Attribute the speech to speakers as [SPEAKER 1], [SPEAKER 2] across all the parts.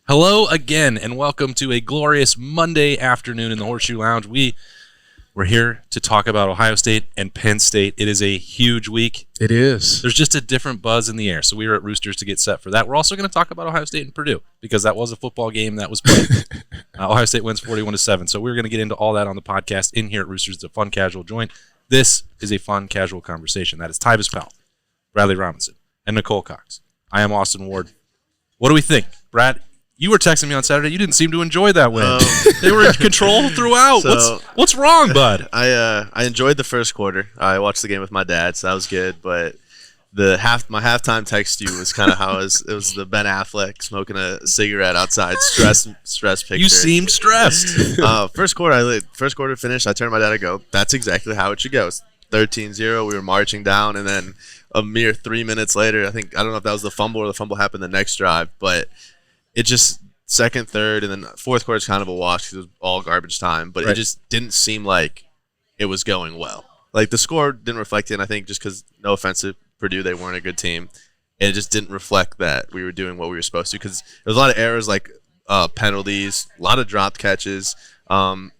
[SPEAKER 1] Hello again, and welcome to a glorious Monday afternoon in the Horseshoe Lounge. We're here to talk about Ohio State and Penn State. It is a huge week.
[SPEAKER 2] It is.
[SPEAKER 1] There's just a different buzz in the air, so we were at Roosters to get set for that. We're also going to talk about Ohio State and Purdue, because that was a football game that was played. Ohio State wins 41-7, so we're going to get into all that on the podcast in here at Roosters. It's a fun, casual joint. This is a fun, casual conversation. That is Tyvis Powell, Bradley Robinson, and Nicole Cox. I am Austin Ward. What do we think? Brad, you were texting me on Saturday. You didn't seem to enjoy that win. They were in control throughout.
[SPEAKER 3] So,
[SPEAKER 1] what's wrong, bud?
[SPEAKER 3] I enjoyed the first quarter. I watched the game with my dad, so that was good. But my halftime text to you was kind of how it was the Ben Affleck smoking a cigarette outside stress picture.
[SPEAKER 1] You seemed stressed.
[SPEAKER 3] First quarter finished. I turned to my dad and go, "That's exactly how it should go." It's 13-0. We were marching down, and then a mere 3 minutes later, I don't know if that was the fumble or the fumble happened the next drive, but it just second, third, and then fourth quarter is kind of a wash because it was all garbage time. But It just didn't seem like it was going well. Like the score didn't reflect it, and I think just because, no offense to Purdue, they weren't a good team. And it just didn't reflect that we were doing what we were supposed to, because there was a lot of errors, like penalties, a lot of dropped catches.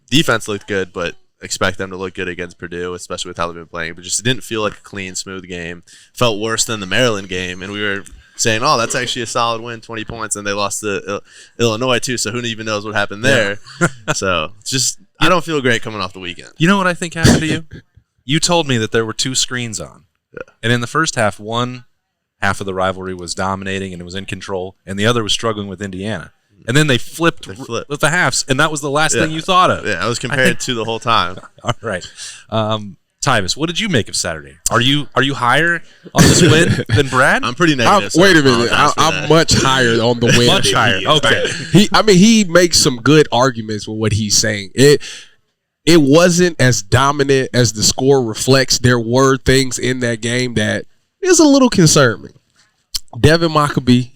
[SPEAKER 3] Defense looked good, but expect them to look good against Purdue, especially with how they've been playing. But just didn't feel like a clean, smooth game. Felt worse than the Maryland game, and we were saying, "Oh, that's actually a solid win, 20 points," and they lost to Illinois too. So who even knows what happened there? Yeah. So it's just I don't feel great coming off the weekend.
[SPEAKER 1] You know what I think happened to you? You told me that there were two screens on, and in the first half, one half of the rivalry was dominating and it was in control, and the other was struggling with Indiana. And then they flipped with the halves, and that was the last thing you thought of.
[SPEAKER 3] Yeah, I was compared to the whole time.
[SPEAKER 1] All right. Tyvis, what did you make of Saturday? Are you higher on this win than Brad?
[SPEAKER 3] I'm pretty negative.
[SPEAKER 2] Wait a minute. I'm much higher on the win.
[SPEAKER 1] Much higher. Okay.
[SPEAKER 2] He makes some good arguments with what he's saying. It wasn't as dominant as the score reflects. There were things in that game that is a little concerning. Devin Mockabee,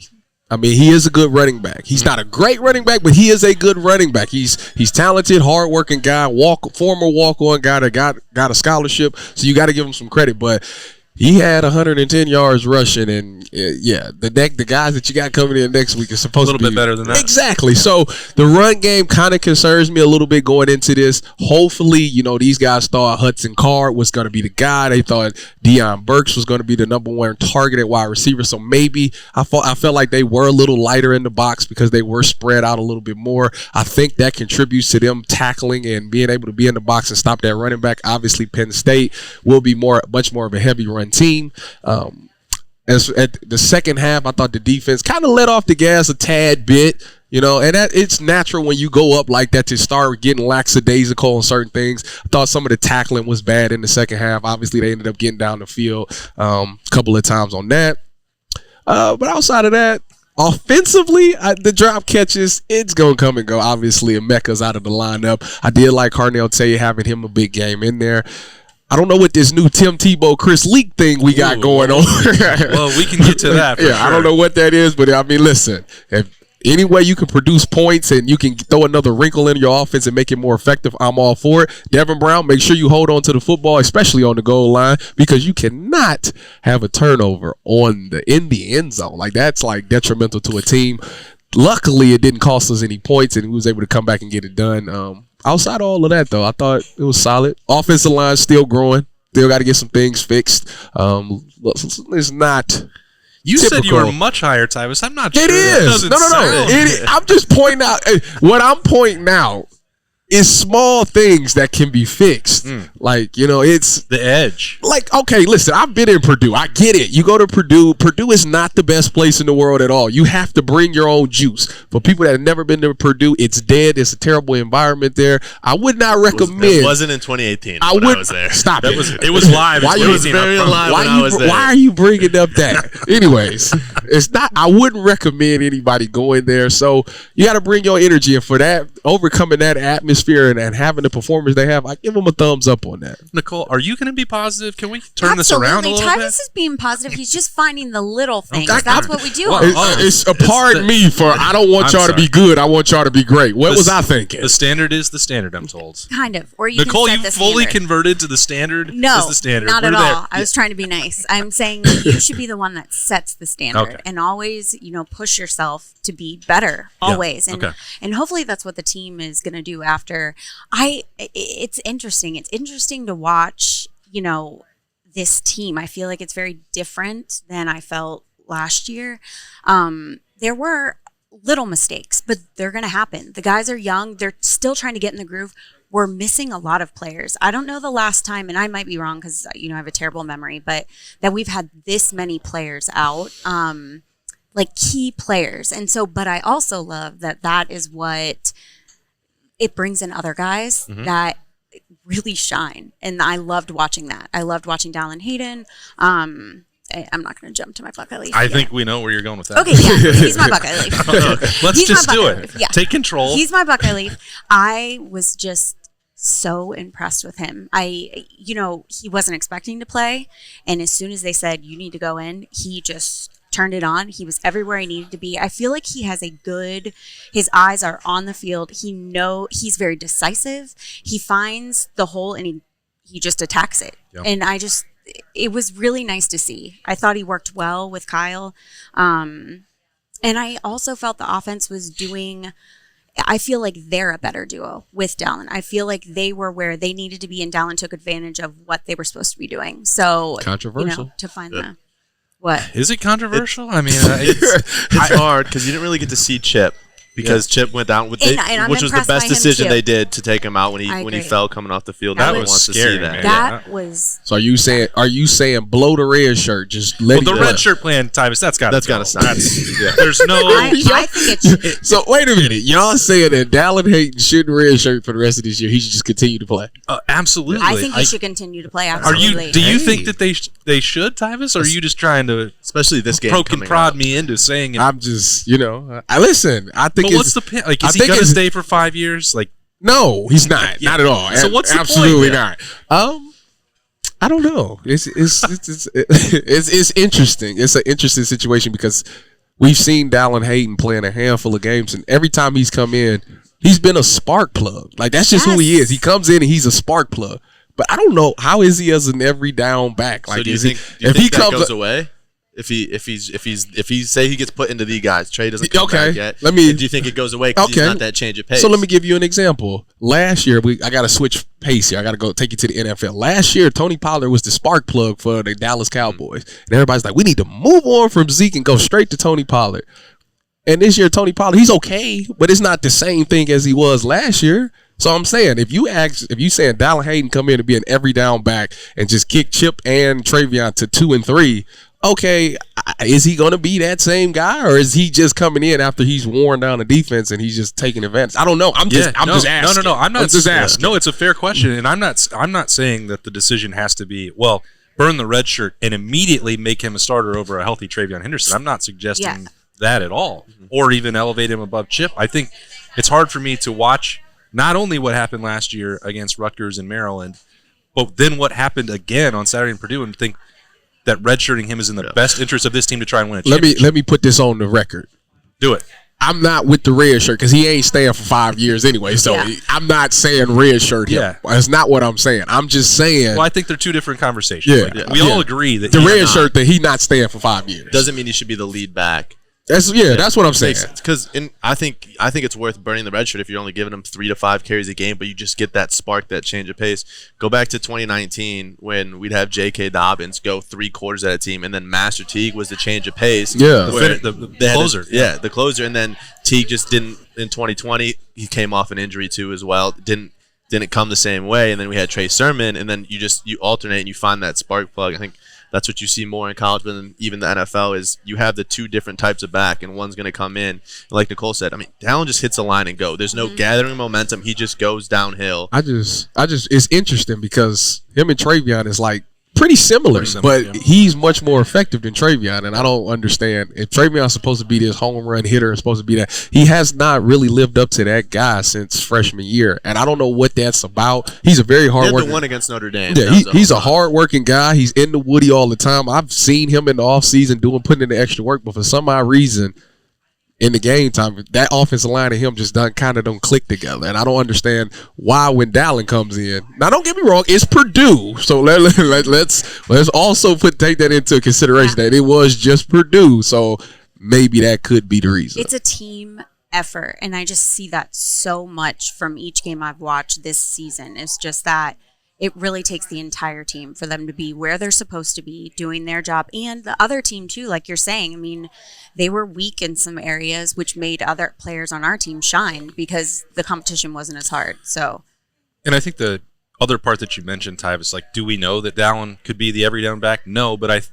[SPEAKER 2] he is a good running back. He's not a great running back, but he is a good running back. He's talented, hardworking guy, former walk-on guy that got a scholarship, so you got to give him some credit. But he had 110 yards rushing, and the guys that you got coming in next week is supposed to be
[SPEAKER 1] a little bit better than that.
[SPEAKER 2] Exactly. So the run game kind of concerns me a little bit going into this. Hopefully, these guys thought Hudson Card was going to be the guy. They thought Deion Burks was going to be the number one targeted wide receiver. So maybe I felt like they were a little lighter in the box because they were spread out a little bit more. I think that contributes to them tackling and being able to be in the box and stop that running back. Obviously, Penn State will be much more of a heavy run team. As at the second half, I thought the defense kind of let off the gas a tad bit, and that it's natural when you go up like that to start getting lackadaisical on certain things. I thought some of the tackling was bad in the second half. Obviously, they ended up getting down the field a couple of times on that. But outside of that, offensively, the drop catches, it's going to come and go. Obviously, Emeka's out of the lineup. I did like Carnell Tate having him a big game in there. I don't know what this new Tim Tebow, Chris Leak thing we got going on.
[SPEAKER 1] Well, we can get to that.
[SPEAKER 2] I don't know what that is, but listen, if any way you can produce points and you can throw another wrinkle in your offense and make it more effective, I'm all for it. Devin Brown, make sure you hold on to the football, especially on the goal line, because you cannot have a turnover in the end zone. That's detrimental to a team. Luckily, it didn't cost us any points, and he was able to come back and get it done. Outside of all of that, though, I thought it was solid. Offensive line still growing. Still got to get some things fixed. It's not.
[SPEAKER 1] You said you were much higher, Tyvis. I'm not sure.
[SPEAKER 2] It is. No. I'm just pointing out. What I'm pointing out is small things that can be fixed. It's
[SPEAKER 1] the edge.
[SPEAKER 2] Okay, listen, I've been in Purdue. I get it. You go to Purdue. Purdue is not the best place in the world at all. You have to bring your own juice. For people that have never been to Purdue, it's dead. It's a terrible environment there. I would not recommend.
[SPEAKER 3] It wasn't in 2018 I was there.
[SPEAKER 2] Stop it.
[SPEAKER 1] It was live.
[SPEAKER 3] It was very live when I was there.
[SPEAKER 2] Why are you bringing up that? Anyways, it's not. I wouldn't recommend anybody going there. So you got to bring your energy, and for that, overcoming that atmosphere and having the performance they have, I give them a thumbs up on that.
[SPEAKER 1] Nicole, are you going to be positive? Can we turn this around a little bit?
[SPEAKER 4] Tyvis is being positive. He's just finding the little things. That's what we do.
[SPEAKER 2] It's pardon me for I don't want y'all to be good. I want y'all to be great. What was I thinking?
[SPEAKER 1] The standard is the standard, I'm told.
[SPEAKER 4] Kind of. Or you
[SPEAKER 1] Nicole,
[SPEAKER 4] can set
[SPEAKER 1] you
[SPEAKER 4] the
[SPEAKER 1] fully
[SPEAKER 4] standard.
[SPEAKER 1] converted to the standard?
[SPEAKER 4] No,
[SPEAKER 1] is the standard.
[SPEAKER 4] not
[SPEAKER 1] We're
[SPEAKER 4] at
[SPEAKER 1] there.
[SPEAKER 4] all. I was trying to be nice. I'm saying you should be the one that sets the standard and always, push yourself to to be better always.
[SPEAKER 1] Okay.
[SPEAKER 4] And hopefully that's what the team is going to do after. It's interesting. It's interesting to watch, this team. I feel like it's very different than I felt last year. There were little mistakes, but they're going to happen. The guys are young. They're still trying to get in the groove. We're missing a lot of players. I don't know the last time, and I might be wrong because, I have a terrible memory, but that we've had this many players out, like key players. And so, but I also love that is what it brings in other guys that really shine. And I loved watching that. I loved watching Dallen Hayden. I'm not going to jump to my bucket leaf.
[SPEAKER 1] I think we know where you're going with that.
[SPEAKER 4] Okay, yeah, he's my bucket leaf.
[SPEAKER 1] Let's just do it.
[SPEAKER 4] Yeah.
[SPEAKER 1] Take control.
[SPEAKER 4] He's my bucket leaf. I was just so impressed with him. He wasn't expecting to play, and as soon as they said you need to go in, he just turned it on. He was everywhere he needed to be. I feel like he has his eyes are on the field. He's very decisive. He finds the hole and he just attacks it. Yep. And it was really nice to see. I thought he worked well with Kyle. And I also felt the offense was I feel like they're a better duo with Dallen. I feel like they were where they needed to be, and Dallen took advantage of what they were supposed to be doing. So
[SPEAKER 2] controversial
[SPEAKER 4] to find what
[SPEAKER 1] is it controversial? I mean,
[SPEAKER 3] it's hard because you didn't really get to see Chip. Because Chip went down with which was the best decision they did to take him out when he fell coming off the field.
[SPEAKER 1] That was scary.
[SPEAKER 4] That was.
[SPEAKER 2] So are you saying blow the red shirt? Just let
[SPEAKER 1] the red shirt plan, Tyvis. That's got to stop. There's no.
[SPEAKER 4] I think it's.
[SPEAKER 2] So wait a minute. Y'all saying that Dallen Hayden shouldn't red shirt for the rest of this year? He should just continue to play.
[SPEAKER 1] Absolutely.
[SPEAKER 4] I think he should continue to play. Absolutely.
[SPEAKER 1] Do you think that they should, Tyvis, or are you just trying to,
[SPEAKER 3] especially this game,
[SPEAKER 1] poke and prod me into saying it?
[SPEAKER 2] I'm just, I listen. I think.
[SPEAKER 1] But what's the pin? Like, is he gonna stay for 5 years? Like,
[SPEAKER 2] no, he's not. Not at all.
[SPEAKER 1] So what's the
[SPEAKER 2] absolutely
[SPEAKER 1] point?
[SPEAKER 2] Not. I don't know. It's interesting. It's an interesting situation because we've seen Dallen Hayden play in a handful of games, and every time he's come in, he's been a spark plug. Like that's just who he is. He comes in and he's a spark plug. But I don't know how is he as an every down back. Like,
[SPEAKER 3] so do you think that goes away? If he say he gets put into the guys, Trey doesn't come back yet. Do you think it goes away because he's not that change of pace?
[SPEAKER 2] So let me give you an example. Last year, I got to switch pace here. I got to go take you to the NFL. Last year, Tony Pollard was the spark plug for the Dallas Cowboys, and everybody's like, we need to move on from Zeke and go straight to Tony Pollard. And this year, Tony Pollard, he's okay, but it's not the same thing as he was last year. So I'm saying, if you saying Dallen Hayden come in to be an every down back and just kick Chip and Travion to 2 and 3. Okay, is he going to be that same guy, or is he just coming in after he's worn down the defense and he's just taking advantage? I don't know. I'm just asking.
[SPEAKER 1] No. I'm not
[SPEAKER 2] just asking.
[SPEAKER 1] No, it's a fair question, and I'm not saying that the decision has to be burn the red shirt and immediately make him a starter over a healthy Travion Henderson. I'm not suggesting that at all, or even elevate him above Chip. I think it's hard for me to watch not only what happened last year against Rutgers and Maryland, but then what happened again on Saturday in Purdue, and think that redshirting him is in the best interest of this team to try and win a championship.
[SPEAKER 2] Let me put this on the record.
[SPEAKER 1] Do it.
[SPEAKER 2] I'm not with the red shirt because he ain't staying for 5 years anyway. So I'm not saying red shirt him. Yeah. That's not what I'm saying. I'm just saying.
[SPEAKER 1] Well, I think they're two different conversations. Yeah. Right? We all agree that
[SPEAKER 2] the red shirt that he's not staying for 5 years
[SPEAKER 3] doesn't mean he should be the lead back.
[SPEAKER 2] That's what I'm saying.
[SPEAKER 3] Because I think it's worth burning the red shirt if you're only giving him 3 to 5 carries a game, but you just get that spark, that change of pace. Go back to 2019 when we'd have J.K. Dobbins go 3 quarters at a team, and then Master Teague was the change of pace.
[SPEAKER 2] Yeah,
[SPEAKER 1] the closer.
[SPEAKER 3] The closer, and then Teague just didn't. In 2020, he came off an injury too as well. Didn't come the same way, and then we had Trey Sermon, and then you alternate and you find that spark plug. I think that's what you see more in college, but then even the NFL is you have the 2 different types of back, and one's going to come in. And like Nicole said, I mean, Dallen just hits a line and go. There's no gathering momentum. He just goes downhill.
[SPEAKER 2] I just, it's interesting because him and Travion is like pretty similar, but he's much more effective than Travion, and I don't understand. If Travion's supposed to be this home run hitter, supposed to be that, he has not really lived up to that guy since freshman year, and I don't know what that's about. He's a very hard worker.
[SPEAKER 3] The one against Notre Dame.
[SPEAKER 2] Yeah, he's a hard working guy. He's in the Woody all the time. I've seen him in the offseason putting in the extra work, but for some odd reason, in the game time, that offensive line and him just don't click together, and I don't understand why when Dallen comes in. Now, don't get me wrong, it's Purdue, so let's also take that into consideration that it was just Purdue. So maybe that could be the reason.
[SPEAKER 4] It's a team effort, and I just see that so much from each game I've watched this season. It's just that it really takes the entire team for them to be where they're supposed to be, doing their job. And the other team, too, like you're saying, I mean, they were weak in some areas, which made other players on our team shine because the competition wasn't as hard. So,
[SPEAKER 1] and I think the other part that you mentioned, Tyvis, like, do we know that Dallen could be the every down back? No, but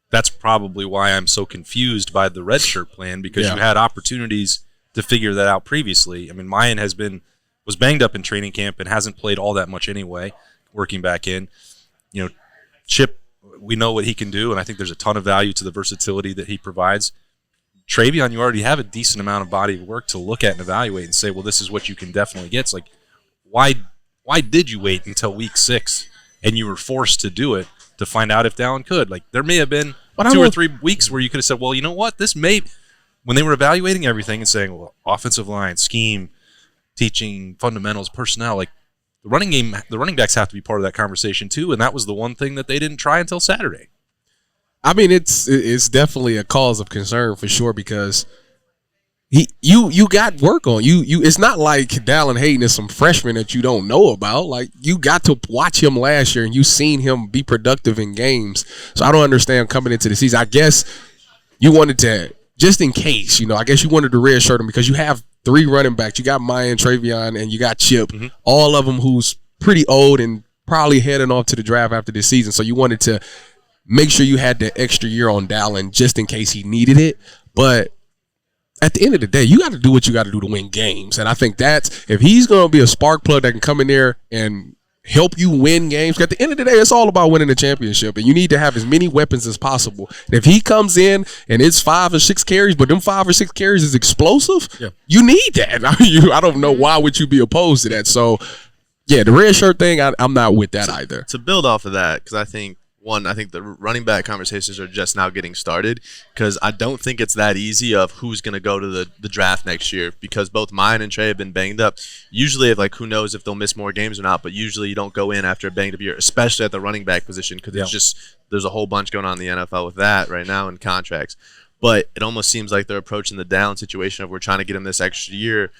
[SPEAKER 1] that's probably why I'm so confused by the redshirt plan, because you had opportunities to figure that out previously. I mean, Mayan was banged up in training camp and hasn't played all that much anyway, working back in. You know, Chip, we know what he can do, and I think there's a ton of value to the versatility that he provides. Travion, you already have a decent amount of body of work to look at and evaluate and say, well, this is what you can definitely get. It's like, why did you wait until week 6 and you were forced to do it to find out if Dallen could? Like, there may have been 2 or 3 weeks where you could have said, well, you know what, this may, when they were evaluating everything and saying, well, offensive line, scheme, teaching, fundamentals, personnel, like, the running backs have to be part of that conversation too, and that was the one thing that they didn't try until Saturday.
[SPEAKER 2] I mean, it's definitely a cause of concern for sure, because you got work on you. It's not like Dallen Hayden is some freshman that you don't know about. Like, you got to watch him last year and you seen him be productive in games. So I don't understand coming into the season. I guess you wanted to, just in case, I guess you wanted to redshirt him because you have 3 running backs. You got Mayan, Travion, and you got Chip, all of them who's pretty old and probably heading off to the draft after this season. So you wanted to make sure you had the extra year on Dallen just in case he needed it. But at the end of the day, you got to do what you got to do to win games. And I think if he's going to be a spark plug that can come in there and help you win games. At the end of the day, it's all about winning the championship, and you need to have as many weapons as possible. And if he comes in and it's 5 or 6 carries, but them 5 or 6 carries is explosive, you need that. I don't know why would you be opposed to that. So, yeah, the red shirt thing, I'm not with that either.
[SPEAKER 3] To build off of that, because I think the running back conversations are just now getting started, because I don't think it's that easy of who's going to go to the draft next year, because both mine and Trey have been banged up. Usually, who knows if they'll miss more games or not, but usually you don't go in after a banged up year, especially at the running back position, because there's a whole bunch going on in the NFL with that right now in contracts. But it almost seems like they're approaching the Dallen situation of we're trying to get him this extra year.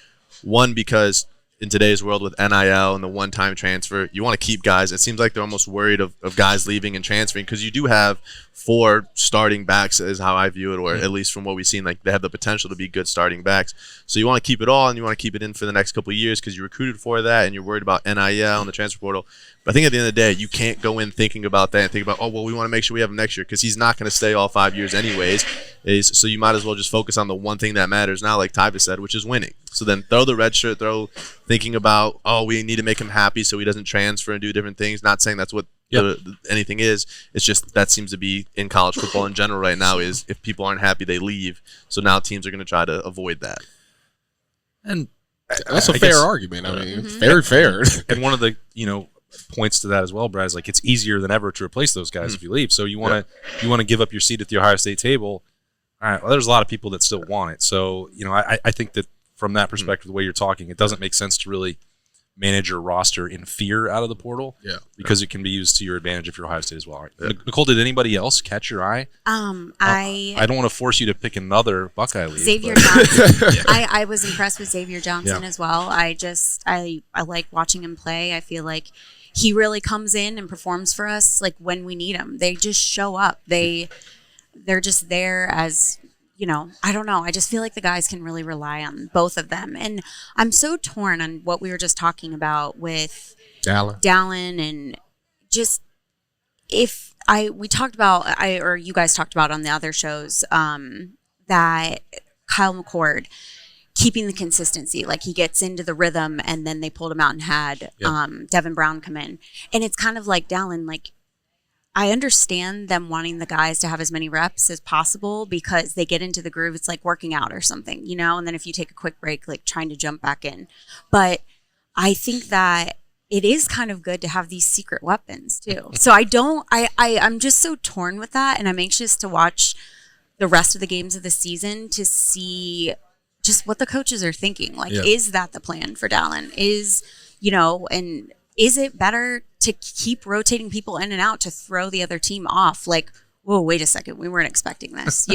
[SPEAKER 3] One, because in today's world with NIL and the one-time transfer, you want to keep guys. It seems like they're almost worried of guys leaving and transferring, because you do have 4 starting backs is how I view it, or at least from what we've seen, like, they have the potential to be good starting backs. So you want to keep it all, and you want to keep it in for the next couple of years because you recruited for that and you're worried about NIL and the transfer portal. But I think at the end of the day, you can't go in thinking about that and think about, we want to make sure we have him next year, because he's not going to stay all 5 years anyways. So you might as well just focus on the one thing that matters now, like Tyvis said, which is winning. So then throw the red shirt, thinking about, we need to make him happy so he doesn't transfer and do different things. Not saying that's what anything is. It's just that seems to be in college football in general right now, is if people aren't happy, they leave. So now teams are going to try to avoid that.
[SPEAKER 1] And
[SPEAKER 2] that's a fair argument. I mean, very fair.
[SPEAKER 1] And one of the, points to that as well, Brad, is like, it's easier than ever to replace those guys if you leave. So you want to give up your seat at the Ohio State table. All right, well, there's a lot of people that still want it. So, I think that from that perspective, the way you're talking, it doesn't make sense to really manage your roster in fear out of the portal, because it can be used to your advantage if you're Ohio State as well. Right. Nicole, did anybody else catch your eye? I don't want to force you to pick another Buckeye lead.
[SPEAKER 4] Xavier Johnson. I was impressed with Xavier Johnson as well. I like watching him play. I feel like he really comes in and performs for us, like, when we need him. They just show up. They're just there as, I don't know. I just feel like the guys can really rely on both of them. And I'm so torn on what we were just talking about with Dallen, and just we talked about, or you guys talked about on the other shows, that Kyle McCord keeping the consistency, like, he gets into the rhythm, and then they pulled him out and had Devin Brown come in. And it's kind of like Dallen, like, I understand them wanting the guys to have as many reps as possible because they get into the groove. It's like working out or something, and then if you take a quick break, like trying to jump back in. But I think that it is kind of good to have these secret weapons too. So I'm just so torn with that, and I'm anxious to watch the rest of the games of the season to see just what the coaches are thinking. Like, is that the plan for Dallen? And is it better to keep rotating people in and out to throw the other team off? Like, whoa, wait a second, we weren't expecting this,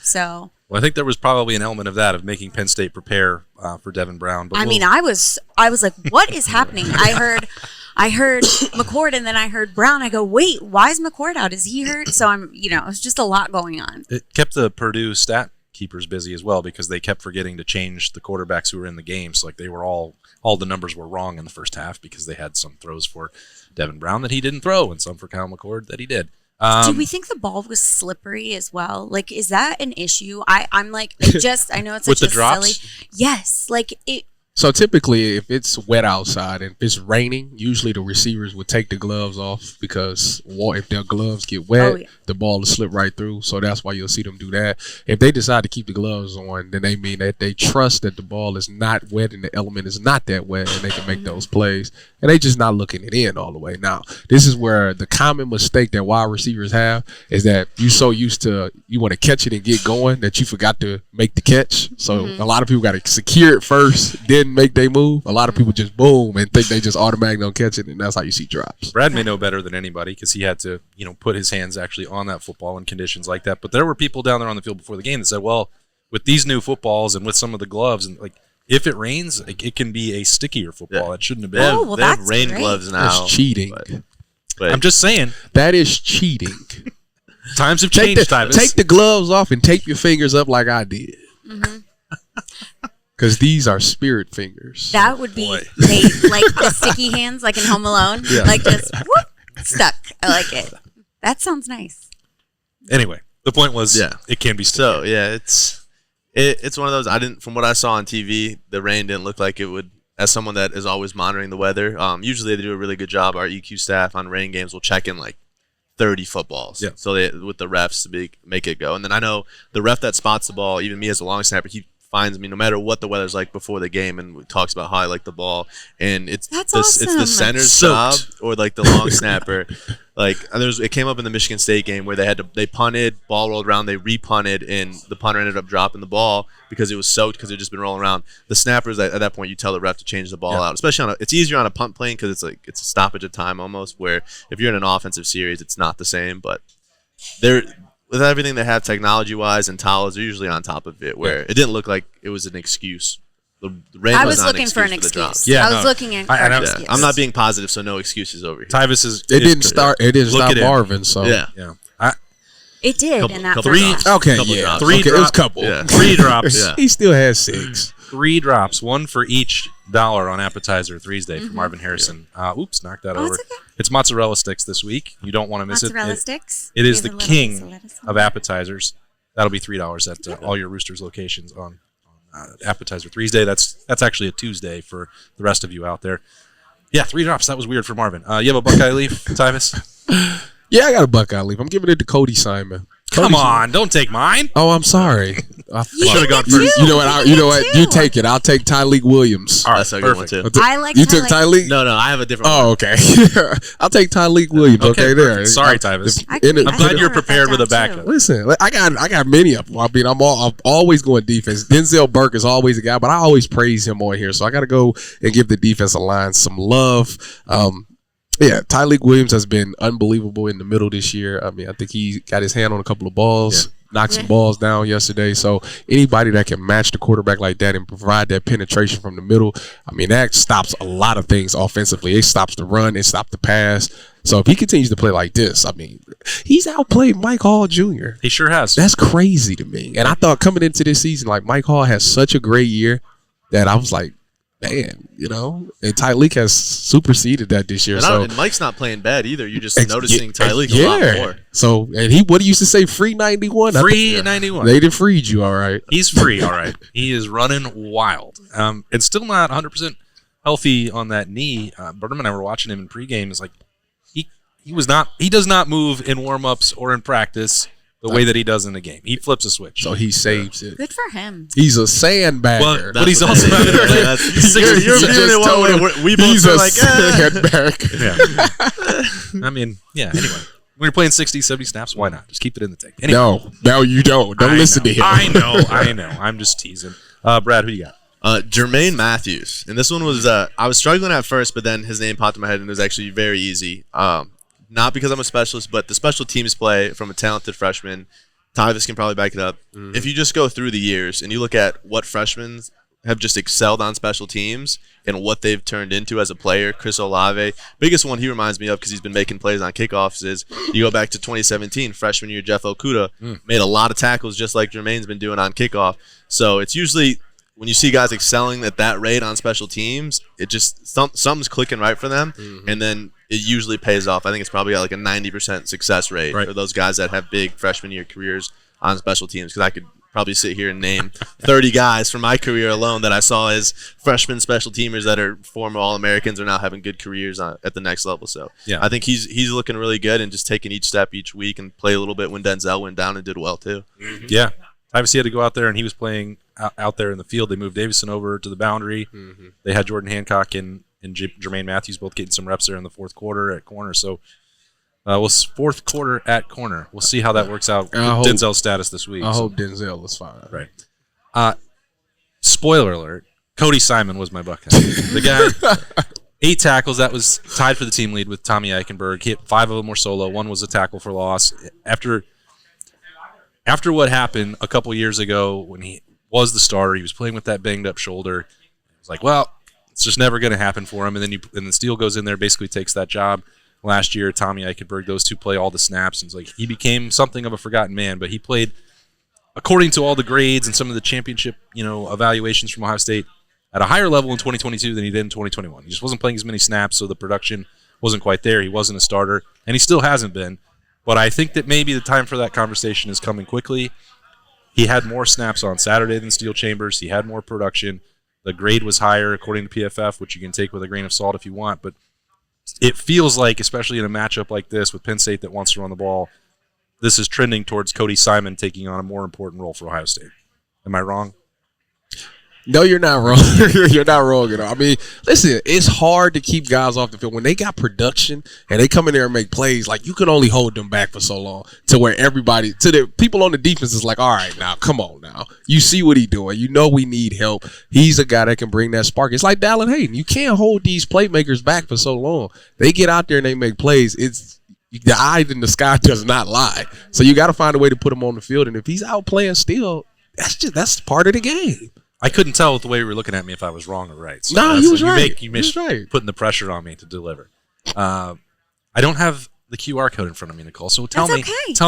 [SPEAKER 4] So.
[SPEAKER 1] Well, I think there was probably an element of that, of making Penn State prepare for Devin Brown. But
[SPEAKER 4] I mean, I was like, what is happening? I heard McCord and then I heard Brown. I go, wait, why is McCord out? Is he hurt? So it was just a lot going on.
[SPEAKER 1] It kept the Purdue stat keepers busy as well, because they kept forgetting to change the quarterbacks who were in the game. So like they were all the numbers were wrong in the first half, because they had some throws for Devin Brown that he didn't throw and some for Kyle McCord that he did.
[SPEAKER 4] Do we think the ball was slippery as well? Like, is that an issue? I'm like, I know it's
[SPEAKER 1] With
[SPEAKER 4] such
[SPEAKER 1] the
[SPEAKER 4] a
[SPEAKER 1] drops?
[SPEAKER 4] silly. Yes, like it.
[SPEAKER 2] So typically, if it's wet outside and if it's raining, usually the receivers would take the gloves off, because if their gloves get wet, the ball will slip right through. So that's why you'll see them do that. If they decide to keep the gloves on, then they mean that they trust that the ball is not wet and the element is not that wet, and they can make those plays. And they just not looking it in all the way. Now, this is where the common mistake that wide receivers have is that you're so used to you want to catch it and get going that you forgot to make the catch. So a lot of people got to secure it first, then make they move. A lot of people just boom and think they just automatically don't catch it, and that's how you see drops.
[SPEAKER 1] Brad may know better than anybody, because he had to, put his hands actually on that football in conditions like that. But there were people down there on the field before the game that said, well, with these new footballs and with some of the gloves, and like if it rains, it can be a stickier football.
[SPEAKER 3] Yeah.
[SPEAKER 1] It shouldn't have been.
[SPEAKER 3] They have rain gloves now.
[SPEAKER 2] That's cheating.
[SPEAKER 3] But
[SPEAKER 1] I'm just saying.
[SPEAKER 2] That is cheating.
[SPEAKER 1] Times have changed, Tyvis.
[SPEAKER 2] Take the gloves off and tape your fingers up like I did. Because these are spirit fingers.
[SPEAKER 4] That would be like the sticky hands, like in Home Alone, like just whoop, stuck. I like it. That sounds nice.
[SPEAKER 1] Anyway, the point was, it can be sticky.
[SPEAKER 3] So yeah, it's one of those. From what I saw on TV, the rain didn't look like it would. As someone that is always monitoring the weather, usually they do a really good job. Our EQ staff on rain games will check in like 30 footballs. Yeah. So with the refs to make it go. And then I know the ref that spots the ball, even me as a long snapper, he finds me no matter what the weather's like before the game, and talks about how I like the ball. And it's
[SPEAKER 4] awesome.
[SPEAKER 3] It's the center's job, or like the long snapper. Like it came up in the Michigan State game where they punted, ball rolled around, they repunted, and the punter ended up dropping the ball because it was soaked because it had just been rolling around. The snappers at that point, you tell the ref to change the ball out, especially it's easier on a punt plane because it's a stoppage of time almost. Where if you're in an offensive series, it's not the same. But with everything they have technology-wise and towels, they're usually on top of it, where it didn't look like it was an excuse. The rain
[SPEAKER 4] I was
[SPEAKER 3] not
[SPEAKER 4] looking for an excuse.
[SPEAKER 1] Yeah,
[SPEAKER 4] I was looking at an excuse.
[SPEAKER 3] I'm not being positive, so no excuses over here.
[SPEAKER 1] Tyvis is.
[SPEAKER 2] It didn't start Marvin, so
[SPEAKER 3] yeah.
[SPEAKER 4] It did
[SPEAKER 3] Couple-
[SPEAKER 4] in that
[SPEAKER 3] couple
[SPEAKER 4] first
[SPEAKER 3] drops.
[SPEAKER 4] half.
[SPEAKER 2] Okay,
[SPEAKER 3] Couple
[SPEAKER 2] yeah.
[SPEAKER 3] drops.
[SPEAKER 1] Three
[SPEAKER 2] Okay, it was
[SPEAKER 1] drops.
[SPEAKER 2] a couple.
[SPEAKER 3] Yeah.
[SPEAKER 1] 3 drops.
[SPEAKER 3] Yeah.
[SPEAKER 2] He still has 6.
[SPEAKER 1] 3 drops. One for each dollar on appetizer Thursday for Marvin Harrison. Oops, knocked that over.
[SPEAKER 4] It's okay.
[SPEAKER 1] It's mozzarella sticks this week. You don't want to miss
[SPEAKER 4] Mozzarella
[SPEAKER 1] it.
[SPEAKER 4] sticks.
[SPEAKER 1] It is the
[SPEAKER 4] Give a little piece
[SPEAKER 1] king
[SPEAKER 4] lettuce on
[SPEAKER 1] of
[SPEAKER 4] it.
[SPEAKER 1] appetizers. That'll be $3 at all your Roosters locations on appetizer Thursday. That's actually a Tuesday for the rest of you out there. Yeah, 3 drops. That was weird for Marvin. You have a Buckeye leaf, Tyvis?
[SPEAKER 2] Yeah, I got a Buckeye leaf. I'm giving it to Cody Simon.
[SPEAKER 1] Come on, don't take mine.
[SPEAKER 2] Oh, I'm sorry. I
[SPEAKER 3] should have gone first.
[SPEAKER 2] You know what? You take it. I'll take Tyleek Williams.
[SPEAKER 1] All right,
[SPEAKER 3] That's a good one
[SPEAKER 1] perfect.
[SPEAKER 3] too.
[SPEAKER 4] I like
[SPEAKER 2] You took
[SPEAKER 4] Tyleek.
[SPEAKER 2] Tyleek?
[SPEAKER 3] No, I have a different one.
[SPEAKER 2] Oh, okay. I'll take Tyleek Williams. Okay, there.
[SPEAKER 1] perfect. Sorry, Tyvis.
[SPEAKER 2] I'm
[SPEAKER 1] glad you're prepared with a backup.
[SPEAKER 2] Listen, I got many of them. I mean, I'm always going defense. Denzel Burke is always a guy, but I always praise him on here. So I got to go and give the defensive line some love. Yeah, Tyleek Williams has been unbelievable in the middle this year. I mean, I think he got his hand on a couple of balls, knocked some balls down yesterday. So anybody that can match the quarterback like that and provide that penetration from the middle, I mean, that stops a lot of things offensively. It stops the run, it stops the pass. So if he continues to play like this, I mean, he's outplayed Mike Hall Jr.
[SPEAKER 1] He sure has.
[SPEAKER 2] That's crazy to me. And I thought coming into this season, like Mike Hall has such a great year that I was like, man, and Tyleek has superseded that this year.
[SPEAKER 3] And Mike's not playing bad either. You're just noticing Tyleek a lot more.
[SPEAKER 2] So, and what do you used to say, free 91?
[SPEAKER 1] Free 91.
[SPEAKER 2] They did freed you, all right.
[SPEAKER 1] He's free, all right. He is running wild. And still not 100% healthy on that knee. Berman and I were watching him in pregame. It's like he does not move in warm-ups or in practice the way that he does in the game. He flips a switch.
[SPEAKER 2] So he saves it.
[SPEAKER 4] Good for him.
[SPEAKER 2] He's a sandbagger.
[SPEAKER 1] But he's also
[SPEAKER 3] you're viewing it one way. We both are like,
[SPEAKER 2] sandbagger.
[SPEAKER 1] Yeah. I mean, yeah, anyway. When you're playing 60, 70 snaps, why not? Just keep it in the tank. Anyway,
[SPEAKER 2] No, you don't. Don't listen to him.
[SPEAKER 1] I know. I'm just teasing. Brad, who you got?
[SPEAKER 3] Jermaine Matthews. And this one was, I was struggling at first, but then his name popped in my head, and it was actually very easy. Not because I'm a specialist, but the special teams play from a talented freshman Tyvis can probably back it up.
[SPEAKER 2] Mhm.
[SPEAKER 3] If you just go through the years and you look at what freshmen have just excelled on special teams and what they've turned into as a player, Chris Olave, biggest one he reminds me of because he's been making plays on kickoffs is you go back to 2017, freshman year, Jeff Okuda made a lot of tackles just like Jermaine's been doing on kickoff. So it's usually when you see guys excelling at that rate on special teams, it just something's clicking right for them, and then it usually pays off. I think it's probably got like a 90% success rate for those guys that have big freshman year careers on special teams, because I could probably sit here and name 30 guys from my career alone that I saw as freshman special teamers that are former All-Americans are now having good careers at the next level. So I think he's looking really good and just taking each step each week and play a little bit when Denzel went down and did well too.
[SPEAKER 1] Yeah. Tyvis, he had to go out there, and he was playing out there in the field. They moved Davison over to the boundary. They had Jordan Hancock and Jermaine Matthews both getting some reps there in the fourth quarter at corner. So fourth quarter at corner. We'll see how that works out with Denzel's status this week.
[SPEAKER 2] I hope Denzel is fine.
[SPEAKER 1] Right. Spoiler alert, Cody Simon was my Buckeye. The guy, 8 tackles. That was tied for the team lead with Tommy Eichenberg. He hit 5 of them were solo. 1 was a tackle for loss. After what happened a couple years ago when he was the starter, he was playing with that banged up shoulder. It was like, well, it's just never going to happen for him. And then Steele goes in there, basically takes that job. Last year, Tommy Eichenberg, those two play all the snaps. And it's like he became something of a forgotten man, but he played, according to all the grades and some of the championship, evaluations from Ohio State, at a higher level in 2022 than he did in 2021. He just wasn't playing as many snaps, so the production wasn't quite there. He wasn't a starter, and he still hasn't been. But I think that maybe the time for that conversation is coming quickly. He had more snaps on Saturday than Steele Chambers. He had more production. The grade was higher, according to PFF, which you can take with a grain of salt if you want. But it feels like, especially in a matchup like this with Penn State that wants to run the ball, this is trending towards Cody Simon taking on a more important role for Ohio State. Am I wrong?
[SPEAKER 2] No, you're not wrong. You're not wrong at all. I mean, listen, it's hard to keep guys off the field. When they got production and they come in there and make plays, like you can only hold them back for so long to where to the people on the defense is like, all right, now, come on now. You see what he's doing. You know we need help. He's a guy that can bring that spark. It's like Dallen Hayden. You can't hold these playmakers back for so long. They get out there and they make plays. It's the eye in the sky does not lie. So you got to find a way to put him on the field. And if he's out playing Steele, that's part of the game.
[SPEAKER 1] I couldn't tell with the way you were looking at me if I was wrong or right. So
[SPEAKER 2] no, you was right.
[SPEAKER 1] You missed putting the pressure on me to deliver. I don't have the QR code in front of me, Nicole. So tell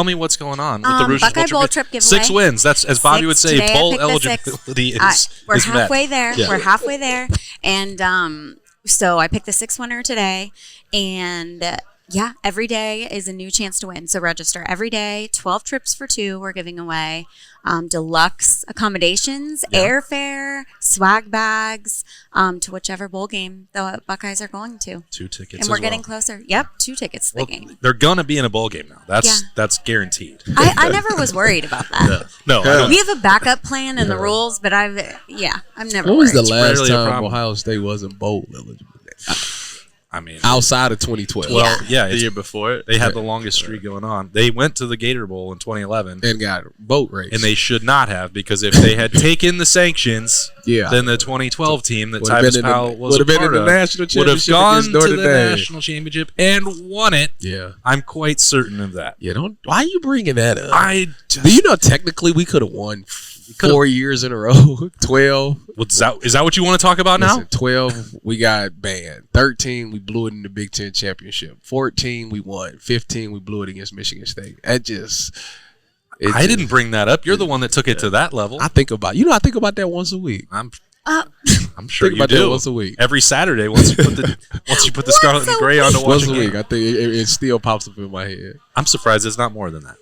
[SPEAKER 1] me what's going on with the Roosters
[SPEAKER 4] Buckeye Bowl trip giveaway.
[SPEAKER 1] 6 wins. That's, as Bobby would say, bowl eligibility is
[SPEAKER 4] We're halfway
[SPEAKER 1] met.
[SPEAKER 4] there.
[SPEAKER 1] Yeah.
[SPEAKER 4] We're halfway there. And so I picked the 6th winner today. And every day is a new chance to win. So register every day. 12 trips for 2 we're giving away. Deluxe accommodations, airfare, swag bags, to whichever bowl game the Buckeyes are going to.
[SPEAKER 1] 2 tickets.
[SPEAKER 4] And we're getting closer. Yep, 2 tickets to the game.
[SPEAKER 1] They're gonna be in a bowl game now. That's guaranteed.
[SPEAKER 4] I never was worried about that.
[SPEAKER 1] No.
[SPEAKER 4] We have a backup plan in the rules, but I'm never
[SPEAKER 2] When was
[SPEAKER 4] worried.
[SPEAKER 2] the last time Ohio State wasn't bowl eligible?
[SPEAKER 1] I mean,
[SPEAKER 2] outside of 2012.
[SPEAKER 1] Well,
[SPEAKER 3] the year before
[SPEAKER 1] they had the longest streak going on. They went to the Gator Bowl in 2011
[SPEAKER 2] and got boat race.
[SPEAKER 1] And they should not have, because if they had taken the sanctions, then the 2012 team that Tyvis Powell was a part of would have gone to the national championship and won it.
[SPEAKER 2] Yeah,
[SPEAKER 1] I'm quite certain of that.
[SPEAKER 2] Yeah, why are you bringing that up? Do you know technically we could have won 4 years in a row? 12.
[SPEAKER 1] Is that what you want to talk about now?
[SPEAKER 2] 12, we got banned. 13, we blew it in the Big Ten championship. 14, we won. 15, we blew it against Michigan State. I
[SPEAKER 1] didn't bring that up. You're the one that took it to that level.
[SPEAKER 2] I think about that once a week.
[SPEAKER 1] I'm sure
[SPEAKER 2] think
[SPEAKER 1] you
[SPEAKER 2] about
[SPEAKER 1] do
[SPEAKER 2] that once a week.
[SPEAKER 1] Every Saturday once you put the Scarlet and Gray on to watch
[SPEAKER 2] once a week. I think it still pops up in my head.
[SPEAKER 1] I'm surprised it's not more than that.